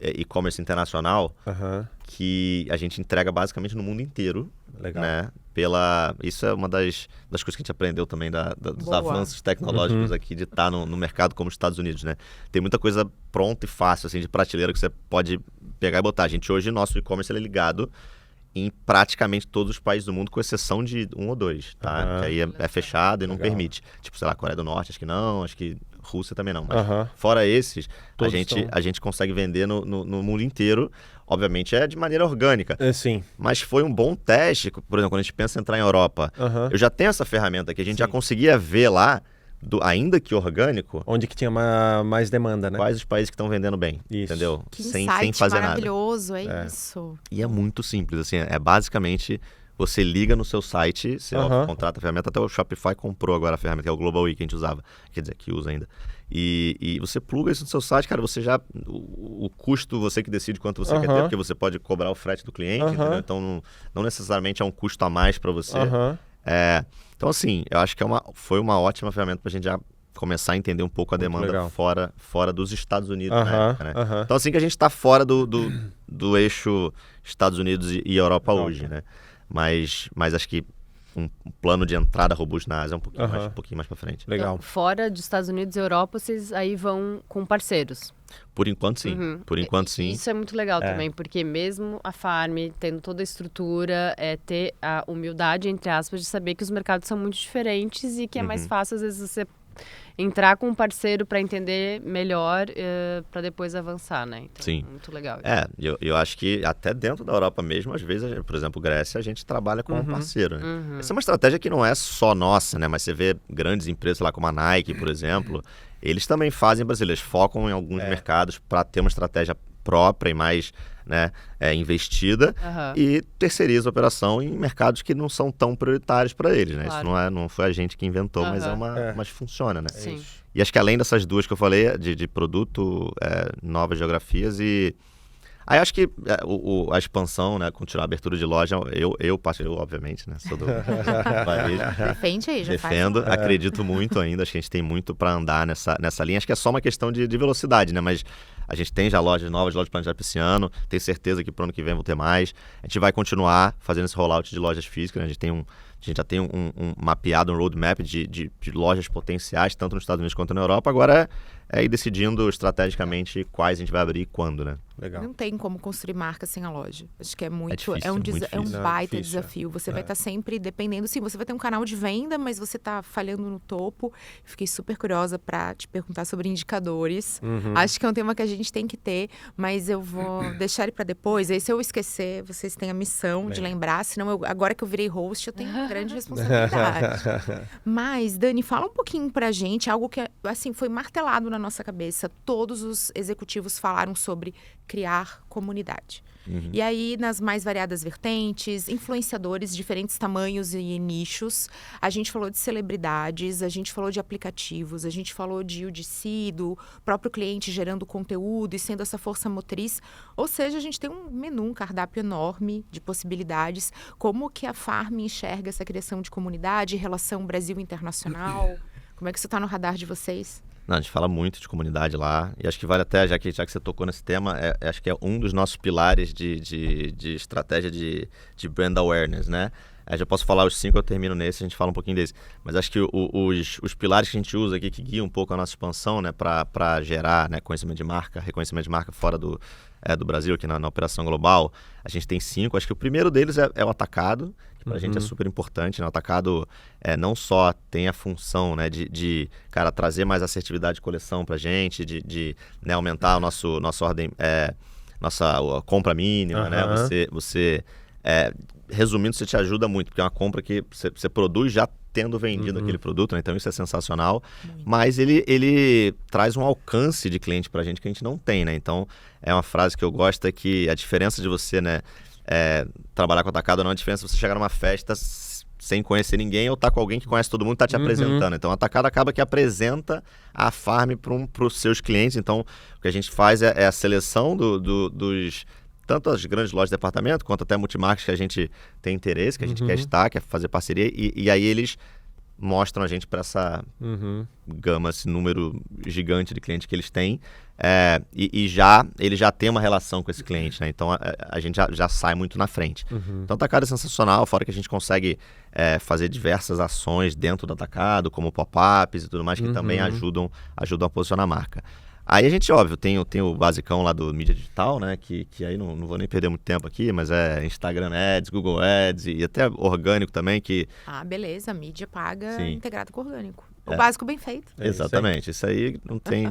e-commerce internacional que a gente entrega basicamente no mundo inteiro. Legal. Né? Isso é uma das coisas que a gente aprendeu também dos avanços tecnológicos aqui de estar no mercado como os Estados Unidos, né? Tem muita coisa pronta e fácil, assim, de prateleira que você pode pegar e botar. A gente hoje, nosso e-commerce ele é ligado em praticamente todos os países do mundo, com exceção de 1 ou 2, tá? Que aí é fechado e não permite. Tipo, sei lá, Coreia do Norte, acho que não, acho que Rússia também não. Mas fora esses, a gente consegue vender no mundo inteiro. Obviamente é de maneira orgânica. Sim. Mas foi um bom teste, por exemplo, quando a gente pensa em entrar em Europa. Eu já tenho essa ferramenta aqui, a gente já conseguia ver lá, ainda que orgânico... Onde que tinha mais demanda, né? Quais os países que estão vendendo bem, entendeu? Que sem insight fazer maravilhoso, nada. Isso. E é muito simples, assim, é basicamente... Você liga no seu site, você contrata a ferramenta, até o Shopify comprou agora a ferramenta, que é o Global E que a gente usava, quer dizer, que usa ainda. E você pluga isso no seu site, cara, você já... O custo, você que decide quanto você quer ter, porque você pode cobrar o frete do cliente, entendeu? Então não necessariamente é um custo a mais para você. Então, assim, eu acho que foi uma ótima ferramenta para a gente já começar a entender um pouco a demanda fora dos Estados Unidos na época, né? Então, assim que a gente está fora do eixo Estados Unidos e Europa hoje, né? Mas acho que um plano de entrada robusto na Ásia é um pouquinho mais para frente. Legal. Então, fora dos Estados Unidos e Europa, vocês aí vão com parceiros? Por enquanto, sim. Por enquanto, sim. Isso é muito legal também, porque mesmo a Farm, tendo toda a estrutura, ter a humildade, entre aspas, de saber que os mercados são muito diferentes e que é mais fácil, às vezes, você entrar com um parceiro para entender melhor, para depois avançar, né? Então, sim. Muito legal. Eu acho que até dentro da Europa mesmo, às vezes, por exemplo, Grécia, a gente trabalha com um parceiro. Né? Essa é uma estratégia que não é só nossa, né? Mas você vê grandes empresas lá como a Nike, por exemplo, eles também fazem brasileiros, focam em alguns mercados para ter uma estratégia própria e mais, né, investida, e terceiriza a operação em mercados que não são tão prioritários para eles, né? Claro. Isso não foi a gente que inventou, mas funciona, né? Sim. E acho que além dessas duas que eu falei, de produto, novas geografias e... Aí acho que a expansão, né, continuar a abertura de loja, eu obviamente, né, sou do varejo. Defende aí, já Defendo, acredito muito ainda, acho que a gente tem muito para andar nessa linha, acho que é só uma questão de velocidade, né, mas a gente tem já novas lojas planejadas para esse ano, tenho certeza que para o ano que vem vão ter mais, a gente vai continuar fazendo esse rollout de lojas físicas, né? A gente tem A gente já tem mapeado um roadmap de lojas potenciais, tanto nos Estados Unidos quanto na Europa. Agora é ir decidindo estrategicamente quais a gente vai abrir e quando, né? Legal. Não tem como construir marca sem a loja. Acho que é muito. difícil, é um, muito é um difícil. baita Difícil, desafio. Você vai estar sempre dependendo. Sim, você vai ter um canal de venda, mas você está falhando no topo. Fiquei super curiosa para te perguntar sobre indicadores. Acho que é um tema que a gente tem que ter, mas eu vou deixar ele para depois. Aí, se eu esquecer, vocês têm a missão de lembrar. Senão, agora que eu virei host, eu tenho uma grande responsabilidade. Mas, Dani, fala um pouquinho pra gente, algo que assim, foi martelado na nossa cabeça. Todos os executivos falaram sobre criar comunidade. E aí, nas mais variadas vertentes, influenciadores, diferentes tamanhos e nichos, a gente falou de celebridades, a gente falou de aplicativos, a gente falou de UGC, do próprio cliente gerando conteúdo e sendo essa força motriz. Ou seja, a gente tem um menu, um cardápio enorme de possibilidades. Como que a Farm enxerga essa criação de comunidade, relação Brasil-internacional? Como é que isso está no radar de vocês? Não, a gente fala muito de comunidade lá, e acho que vale até, já que você tocou nesse tema, acho que é um dos nossos pilares de estratégia de brand awareness, né? Já posso falar os 5, eu termino nesse, a gente fala um pouquinho desse. Mas acho que os pilares que a gente usa aqui, que guiam um pouco a nossa expansão, né, para gerar, né, conhecimento de marca, reconhecimento de marca fora do Brasil, aqui na operação global, a gente tem 5. Acho que o primeiro deles é o atacado, que para a gente é super importante, né? O atacado não só tem a função, né, de cara, trazer mais assertividade de coleção para a gente, de né, aumentar a nossa ordem, nossa compra mínima, né? Você resumindo, isso te ajuda muito, porque é uma compra que você produz já tendo vendido aquele produto, né? Então isso é sensacional, mas ele traz um alcance de cliente pra gente que a gente não tem, né? Então é uma frase que eu gosto, é que a diferença de você, né, trabalhar com atacado não é a diferença de você chegar numa festa sem conhecer ninguém ou tá com alguém que conhece todo mundo e tá te apresentando. Então, o atacado acaba que apresenta a Farm para os seus clientes. Então, o que a gente faz é a seleção dos tanto as grandes lojas de departamento, quanto até multimarcas que a gente tem interesse, que a gente quer estar, quer fazer parceria, e aí eles mostram a gente para essa gama, esse número gigante de clientes que eles têm, ele já tem uma relação com esse cliente, né? Então a gente já sai muito na frente. Então o atacado é sensacional, fora que a gente consegue fazer diversas ações dentro do atacado, como pop-ups e tudo mais, que também ajudam a posicionar a marca. Aí a gente, óbvio, tem o basicão lá do mídia digital, né? Que aí não vou nem perder muito tempo aqui, mas é Instagram Ads, Google Ads e até orgânico também, que... Ah, beleza, mídia paga integrado com orgânico. O É. básico bem feito. Exatamente, isso aí não tem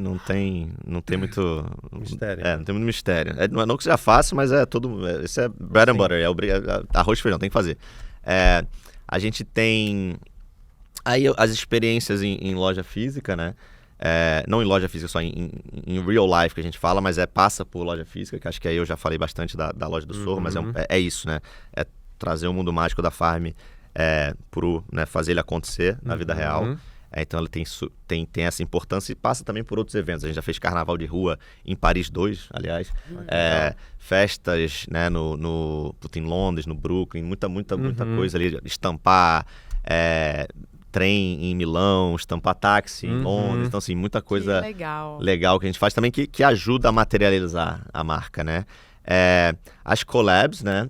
muito... Mistério. Não tem muito mistério. Não que seja fácil, mas isso é bread and butter, arroz e feijão, tem que fazer. A gente tem aí as experiências em loja física, né? Não em loja física, só em real life que a gente fala, mas passa por loja física, que acho que aí eu já falei bastante da loja do Sorro, mas é isso, né? É trazer o mundo mágico da Farm né, fazer ele acontecer na vida real. Então ele tem essa importância e passa também por outros eventos. A gente já fez carnaval de rua em Paris 2, aliás. Festas, né, em Londres, no Brooklyn, muita coisa ali. Estampar trem em Milão, estampar táxi em Londres. Então, assim, muita coisa legal que a gente faz também que ajuda a materializar a marca, né? As collabs, né?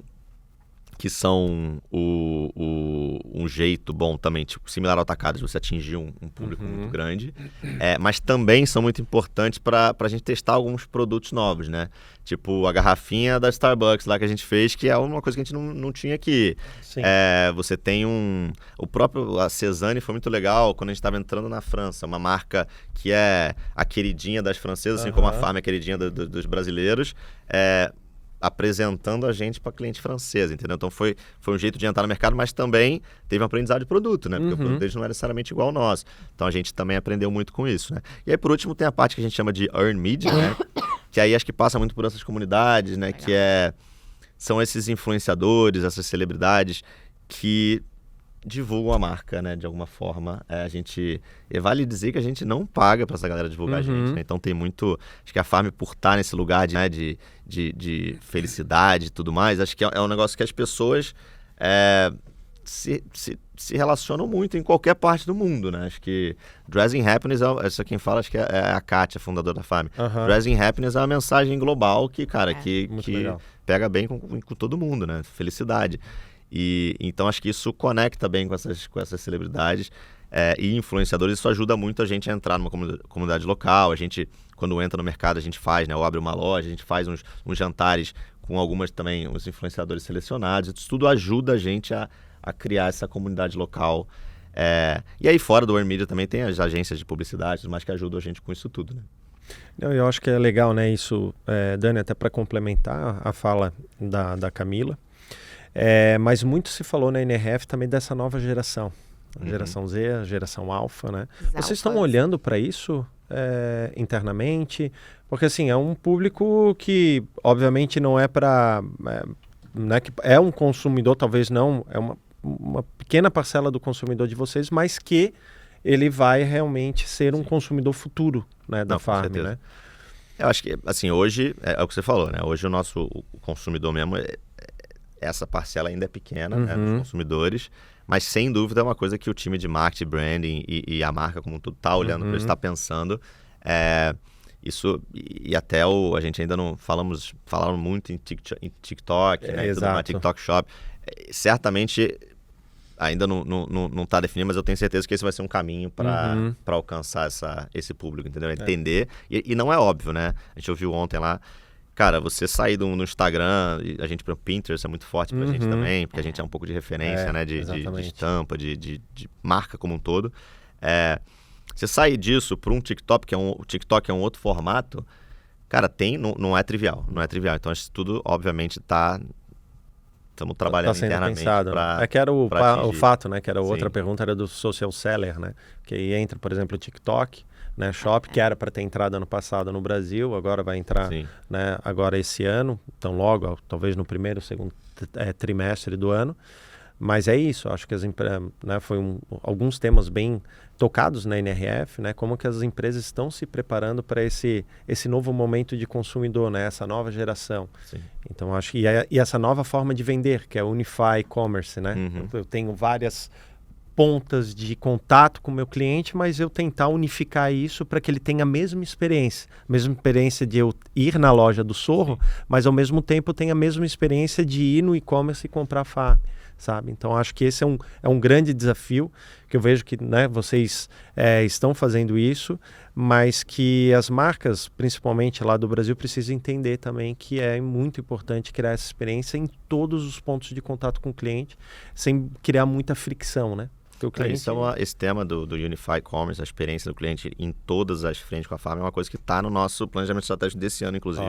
Que são um jeito bom também, tipo, similar ao atacado, de você atingir um público muito grande. Mas também são muito importantes para a gente testar alguns produtos novos, né? Tipo, a garrafinha da Starbucks lá que a gente fez, que é uma coisa que a gente não tinha aqui. Você tem a Cézanne foi muito legal quando a gente estava entrando na França, uma marca que é a queridinha das francesas, assim como a Farm é a queridinha dos brasileiros. Apresentando a gente para cliente francês, entendeu? Então foi um jeito de entrar no mercado, mas também teve um aprendizado de produto, né? Porque o produto deles não era necessariamente igual ao nosso. Então a gente também aprendeu muito com isso, né? E aí, por último, tem a parte que a gente chama de Earn Media, né? Que aí acho que passa muito por essas comunidades, né? Que são esses influenciadores, essas celebridades que divulgam a marca, né, de alguma forma. Vale dizer que a gente não paga para essa galera divulgar a gente, né? Então tem muito... Acho que a Farm, por estar nesse lugar de felicidade e tudo mais, acho que é um negócio que as pessoas se relacionam muito em qualquer parte do mundo, né? Acho que Dressing Happiness, essa quem fala, acho que é a Kátia, fundadora da Farm. Dressing Happiness é uma mensagem global que, cara, que pega bem com todo mundo, né? Felicidade. E então acho que isso conecta bem com essas celebridades e influenciadores. Isso ajuda muito a gente a entrar numa comunidade local. A gente, quando entra no mercado, a gente faz, né? Ou abre uma loja, a gente faz uns jantares com algumas também, uns influenciadores selecionados. Isso tudo ajuda a gente a criar essa comunidade local. E aí fora do Earn Media também tem as agências de publicidade, mas que ajudam a gente com isso tudo, né? Eu acho que é legal, né? Isso, Dani, até para complementar a fala da Camila. Mas muito se falou na NRF também dessa nova geração. A geração Z, a geração Alpha, né? Vocês estão olhando para isso internamente? Porque, assim, é um público que, obviamente, não é para... né, que é um consumidor, talvez não... É uma pequena parcela do consumidor de vocês, mas que ele vai realmente ser um consumidor futuro, né, da Farm, né? Eu acho que, assim, hoje, é o que você falou, né? Hoje o consumidor mesmo, essa parcela ainda é pequena, né, dos consumidores, mas sem dúvida é uma coisa que o time de marketing, branding e a marca como tudo está olhando para isso, está pensando. Isso, e até a gente ainda não falaram muito em TikTok, né, tudo mais, TikTok Shop. Certamente ainda não está definido, mas eu tenho certeza que esse vai ser um caminho para alcançar esse público, entendeu? Entender. E não é óbvio, né? A gente ouviu ontem lá, cara, você sair no Instagram, a gente, para o Pinterest é muito forte pra gente também, porque a gente é um pouco de referência, né? De estampa, de marca como um todo. Você sair disso para um TikTok, o TikTok é um outro formato, cara, não é trivial, Então, isso tudo, obviamente, estamos trabalhando internamente para que era o fato, né? Que era outra pergunta, era do social seller, né? Que aí entra, por exemplo, o TikTok, né? Shop, que era para ter entrado ano passado no Brasil, agora vai entrar, né? Agora esse ano, então logo, talvez no primeiro, segundo trimestre do ano. Mas é isso, acho que né, alguns temas bem tocados na NRF, né, como que as empresas estão se preparando para esse novo momento de consumidor, né, essa nova geração. Sim. Então, acho que e essa nova forma de vender, que é o Unify Commerce, né? Eu tenho várias pontas de contato com o meu cliente, mas eu tentar unificar isso para que ele tenha a mesma experiência de eu ir na loja do Sorro, mas ao mesmo tempo tenha a mesma experiência de ir no e-commerce e comprar Farm. Sabe? Então, acho que esse é um grande desafio, que eu vejo que, né, vocês estão fazendo isso, mas que as marcas, principalmente lá do Brasil, precisam entender também que é muito importante criar essa experiência em todos os pontos de contato com o cliente, sem criar muita fricção, né? O cliente... Esse tema do Unify Commerce, a experiência do cliente em todas as frentes com a Farm, é uma coisa que está no nosso planejamento estratégico desse ano, inclusive,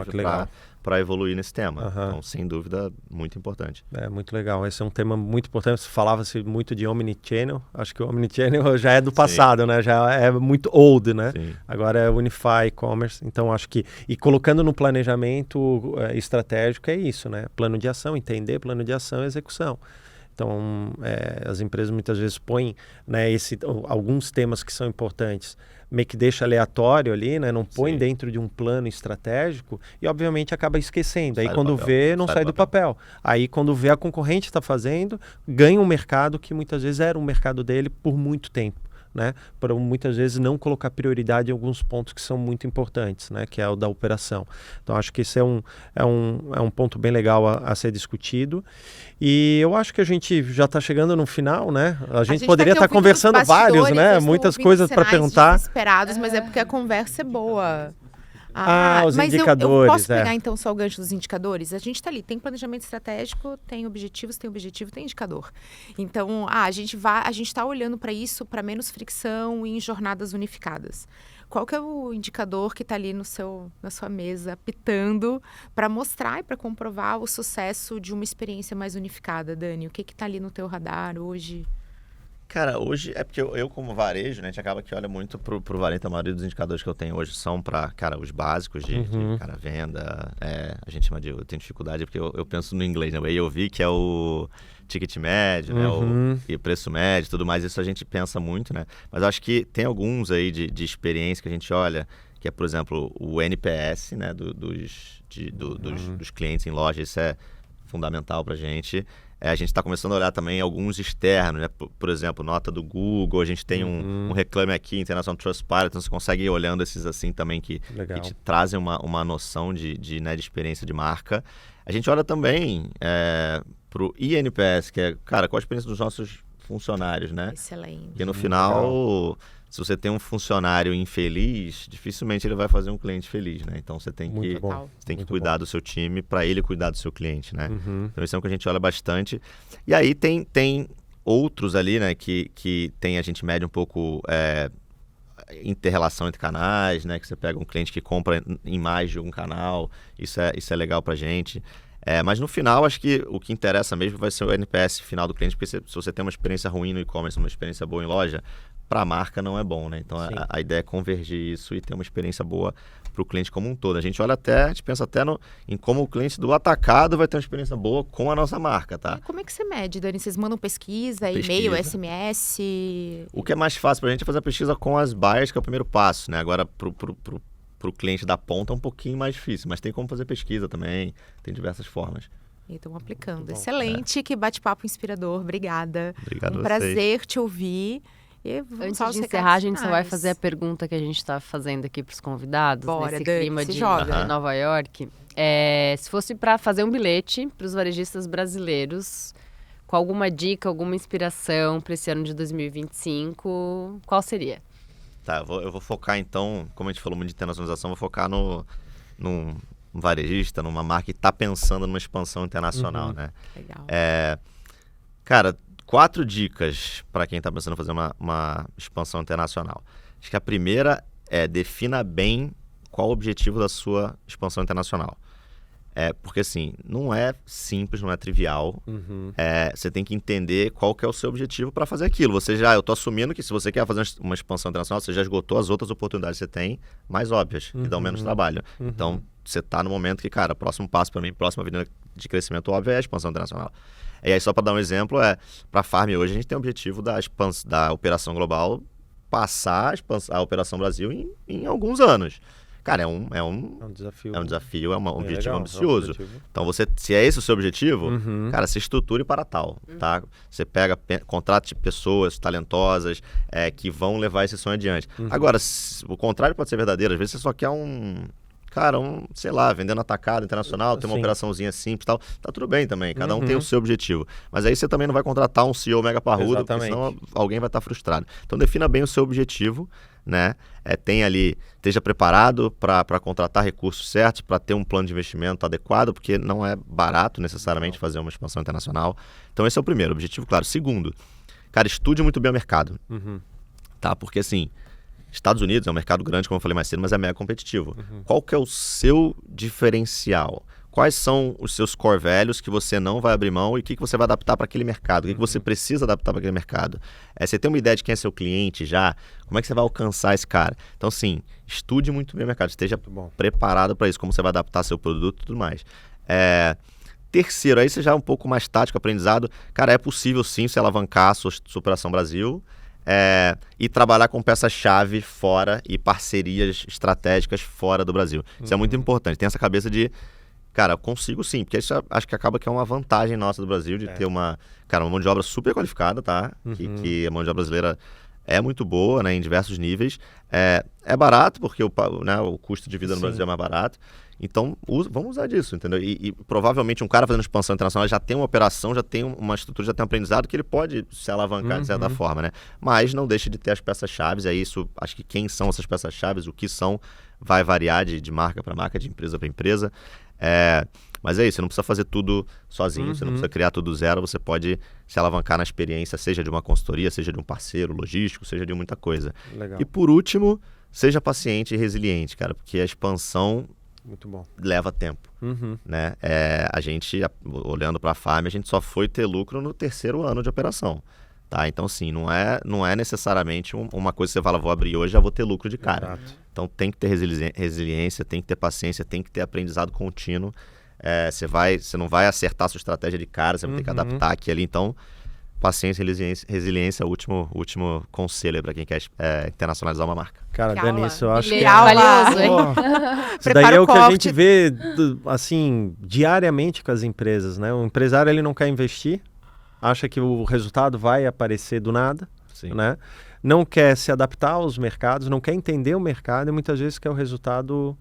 para evoluir nesse tema. Então, sem dúvida, muito importante. Muito legal. Esse é um tema muito importante. Falava-se muito de Omnichannel. Acho que o Omnichannel já é do passado, né? Já é muito old, né? Sim. Agora é Unify Commerce. Então, acho que... E colocando no planejamento estratégico é isso, né? Plano de ação, entender plano de ação e execução. Então, as empresas muitas vezes põem, né, alguns temas que são importantes, meio que deixa aleatório ali, né, não põe dentro de um plano estratégico e, obviamente, acaba esquecendo. Aí, quando vê, não sai do papel. Aí, quando vê a concorrente está fazendo, ganha um mercado que muitas vezes era um mercado dele por muito tempo. Né, para muitas vezes não colocar prioridade em alguns pontos que são muito importantes, né, que é o da operação. Então, acho que esse é um ponto bem legal a ser discutido. E eu acho que a gente já está chegando no final, né? A gente poderia estar conversando vários, né? Muitas coisas para perguntar. Desesperados, mas é porque a conversa é boa. Os indicadores. Eu posso pegar então só o gancho dos indicadores? A gente está ali, tem planejamento estratégico, tem objetivo, tem indicador. Então, a gente está olhando para isso, para menos fricção e em jornadas unificadas. Qual que é o indicador que está ali na sua mesa, pitando, para mostrar e para comprovar o sucesso de uma experiência mais unificada, Dani? O que está ali no teu radar hoje? Cara, hoje é porque eu como varejo, né, a gente acaba que olha muito pro varejo, a maioria dos indicadores que eu tenho hoje são para, cara, os básicos de venda, a gente chama eu tenho dificuldade porque eu penso no inglês, né, eu vi que é o ticket médio, né, e o preço médio, tudo mais, isso a gente pensa muito, né, mas eu acho que tem alguns aí de experiência que a gente olha, que é, por exemplo, o NPS, né, dos clientes em loja, isso é fundamental pra gente. A gente está começando a olhar também alguns externos, né? Por exemplo, nota do Google, a gente tem um Reclame Aqui, International Trustpilot, então você consegue ir olhando esses assim também que te trazem uma noção de experiência de marca. A gente olha também pro INPS, que é, cara, qual a experiência dos nossos funcionários, né? Excelente. Porque no final, se você tem um funcionário infeliz, dificilmente ele vai fazer um cliente feliz, né? Então você tem Muito que, bom. você tem que Muito cuidar bom. do seu time para ele cuidar do seu cliente, né? Uhum. Então isso é o que a gente olha bastante. E aí tem outros ali, né, que a gente mede um pouco inter-relação entre canais, né? Que você pega um cliente que compra em mais de um canal, isso é legal pra gente. Mas no final, acho que o que interessa mesmo vai ser o NPS final do cliente, porque se você tem uma experiência ruim no e-commerce, uma experiência boa em loja, para a marca não é bom, né? Então a ideia é convergir isso e ter uma experiência boa para o cliente como um todo. A gente pensa até em como o cliente do atacado vai ter uma experiência boa com a nossa marca, tá? E como é que você mede, Dani? Vocês mandam pesquisa, Pesquisa. e-mail, SMS? O que é mais fácil para a gente é fazer a pesquisa com as buyers, que é o primeiro passo, né? Agora, pro cliente da ponta é um pouquinho mais difícil, mas tem como fazer pesquisa também, tem diversas formas. E estão aplicando. Bom, Excelente, que bate-papo inspirador. Obrigada. Obrigado a Um vocês. prazer te ouvir. E vamos Antes aos de recados encerrar, a gente só vai finais. fazer a pergunta que a gente está fazendo aqui para os convidados, Bora, nesse Dani, clima se de joga. Nova York. Se fosse para fazer um bilhete para os varejistas brasileiros, com alguma dica, alguma inspiração para esse ano de 2025, qual seria? Tá, eu vou focar então, como a gente falou muito de internacionalização, vou focar num varejista, numa marca que está pensando numa expansão internacional, né? Legal. Cara, 4 dicas para quem está pensando em fazer uma expansão internacional. Acho que a primeira é defina bem qual o objetivo da sua expansão internacional. Porque assim, não é simples, não é trivial. Uhum. Você tem que entender qual que é o seu objetivo para fazer aquilo. Eu tô assumindo que se você quer fazer uma expansão internacional, você já esgotou as outras oportunidades que você tem, mais óbvias, que dão menos trabalho. Então, você tá no momento que, cara, próximo passo para mim, próxima avenida de crescimento óbvio é a expansão internacional. E aí, só para dar um exemplo, para a Farm hoje, a gente tem o objetivo da operação global passar a operação Brasil em alguns anos. Cara, é um desafio. desafio, um objetivo legal, ambicioso. objetivo. Então, se é esse o seu objetivo, Uhum. cara, se estruture para tal, tá? Você contrate pessoas talentosas que vão levar esse sonho adiante. Agora, o contrário pode ser verdadeiro. Às vezes você só quer sei lá, vendendo atacado internacional, tem uma Sim. operaçãozinha simples e tal. Tá tudo bem também, cada um tem o seu objetivo. Mas aí você também não vai contratar um CEO mega parrudo, porque senão alguém vai estar frustrado. Então defina bem o seu objetivo, né? Esteja preparado para contratar recursos certos, para ter um plano de investimento adequado, porque não é barato necessariamente fazer uma expansão internacional. Então esse é o primeiro objetivo, claro. Segundo, cara, estude muito bem o mercado, tá? Porque assim, Estados Unidos é um mercado grande, como eu falei mais cedo, mas é mega competitivo. Qual que é o seu diferencial? Quais são os seus core values que você não vai abrir mão e o que você vai adaptar para aquele mercado? O que você precisa adaptar para aquele mercado? Você tem uma ideia de quem é seu cliente já? Como é que você vai alcançar esse cara? Então, sim, estude muito bem o mercado. Esteja preparado para isso, como você vai adaptar seu produto e tudo mais. Terceiro, aí você já é um pouco mais tático, aprendizado. Cara, é possível sim se alavancar a sua operação Brasil e trabalhar com peças-chave fora e parcerias estratégicas fora do Brasil. Isso é muito importante. Tem essa cabeça de, cara, eu consigo sim, porque isso acho que acaba que é uma vantagem nossa do Brasil de ter uma mão de obra super qualificada, tá? Que a mão de obra brasileira é muito boa, né, em diversos níveis. É barato, porque o custo de vida no Brasil é mais barato. Então, vamos usar disso, entendeu? E provavelmente um cara fazendo expansão internacional já tem uma operação, já tem uma estrutura, já tem um aprendizado que ele pode se alavancar de certa forma, né? Mas não deixa de ter as peças-chave, acho que quem são essas peças-chave, o que são, vai variar de marca para marca, de empresa para empresa. Mas é isso, você não precisa fazer tudo sozinho, você não precisa criar tudo do zero, você pode se alavancar na experiência, seja de uma consultoria, seja de um parceiro logístico, seja de muita coisa. Legal. E por último, seja paciente e resiliente, cara, porque a expansão muito bom. Leva tempo, né? A gente, olhando para a Farm, a gente só foi ter lucro no 3º ano de operação, tá? Então, assim, não é necessariamente uma coisa que você fala, vou abrir hoje, já vou ter lucro de cara. Exato. Então, tem que ter resiliência, tem que ter paciência, tem que ter aprendizado contínuo. Você não vai acertar a sua estratégia de cara, você vai ter que adaptar aqui ali. Então, paciência e resiliência é o último conselho para quem quer internacionalizar uma marca. Cara, Que Dani, aula. isso eu acho que valioso, hein? Isso daí é o que a gente vê, assim, diariamente com as empresas, né? O empresário, ele não quer investir, acha que o resultado vai aparecer do nada, Sim. né? Não quer se adaptar aos mercados, não quer entender o mercado e muitas vezes quer o resultado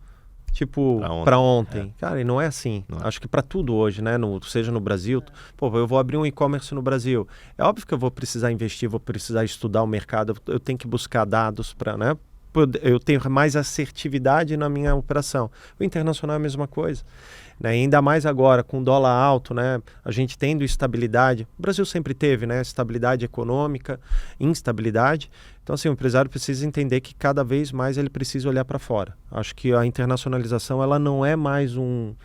tipo, para ontem. Cara, e não é assim. Acho que para tudo hoje, né? Seja no Brasil, pô, eu vou abrir um e-commerce no Brasil. É óbvio que eu vou precisar investir, vou precisar estudar o mercado, eu tenho que buscar dados para, né? Eu tenho mais assertividade na minha operação. O internacional é a mesma coisa. Né? Ainda mais agora, com o dólar alto, né? A gente tendo estabilidade. O Brasil sempre teve, né? Estabilidade econômica, instabilidade. Então, assim, o empresário precisa entender que cada vez mais ele precisa olhar para fora. Acho que a internacionalização ela não é mais uma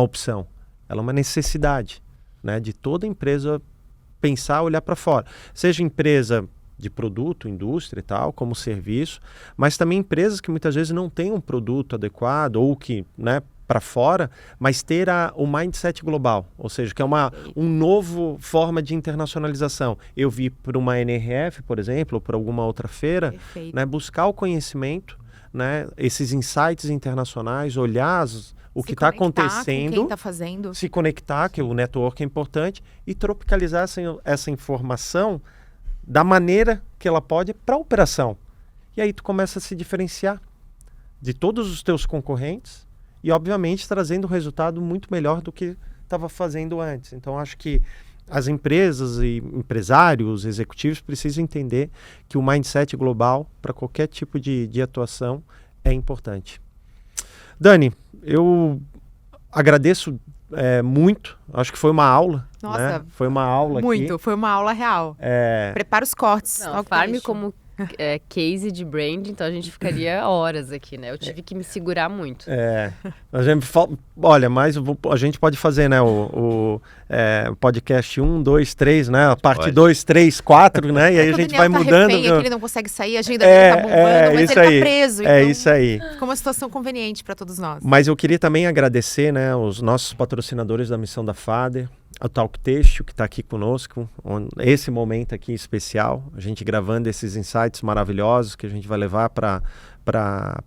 opção. Ela é uma necessidade, né? De toda empresa pensar, olhar para fora. Seja empresa de produto, indústria e tal, como serviço, mas também empresas que muitas vezes não têm um produto adequado ou que, né, para fora, mas ter o mindset global, ou seja, que é uma novo forma de internacionalização. Eu vi para uma NRF, por exemplo, ou para alguma outra feira, né, buscar o conhecimento, né, esses insights internacionais, olhar o que está acontecendo, quem tá fazendo. Se conectar, que o network é importante, e tropicalizar essa informação da maneira que ela pode para a operação. E aí tu começa a se diferenciar de todos os teus concorrentes e, obviamente, trazendo um resultado muito melhor do que estava fazendo antes. Então, acho que as empresas e empresários, executivos precisam entender que o mindset global para qualquer tipo de atuação é importante. Dani, eu agradeço muito, acho que foi uma aula. Nossa, né? Foi uma aula muito, aqui. foi uma aula real. Prepara os cortes. Não, a Farm como case de brand, então a gente ficaria horas aqui, né? Eu tive que me segurar muito. A gente olha, mas a gente pode fazer, né, o podcast 1, 2, 3, né, a parte 2, 3, 4, né, e aí a gente vai mudando. Refém, ele não consegue sair, a agenda dele tá bombando, mas ele tá preso. É isso aí. Ficou uma situação conveniente para todos nós. Mas eu queria também agradecer, né, os nossos patrocinadores da Missão da Father, o Talk Têxtil, que está aqui conosco, esse momento aqui especial, a gente gravando esses insights maravilhosos que a gente vai levar para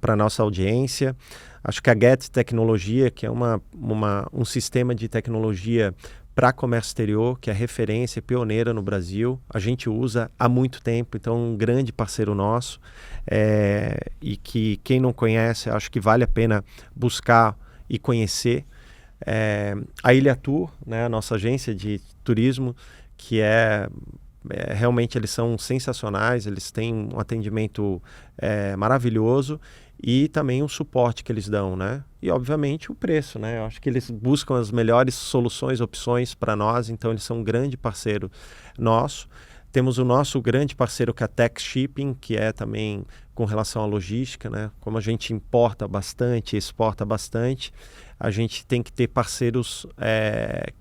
a nossa audiência. Acho que a Get Tecnologia, que é um sistema de tecnologia para comércio exterior, que é referência, pioneira no Brasil, a gente usa há muito tempo, então um grande parceiro nosso, e que quem não conhece, acho que vale a pena buscar e conhecer. A Ilha Tour, né, a nossa agência de turismo, que realmente eles são sensacionais, eles têm um atendimento maravilhoso e também o suporte que eles dão, né? E obviamente o preço, né? Eu acho que eles buscam as melhores soluções, opções para nós, então eles são um grande parceiro nosso. Temos o nosso grande parceiro que é a Tech Shipping, que é também com relação à logística, né? Como a gente importa bastante, exporta bastante, a gente tem que ter parceiros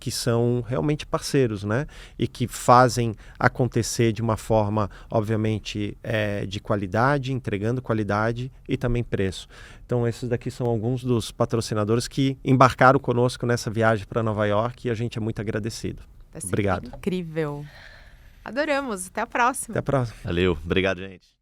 que são realmente parceiros, né? E que fazem acontecer de uma forma, obviamente, de qualidade, entregando qualidade e também preço. Então, esses daqui são alguns dos patrocinadores que embarcaram conosco nessa viagem para Nova York e a gente é muito agradecido. Obrigado. Incrível. Adoramos. Até a próxima. Até a próxima. Valeu. Obrigado, gente.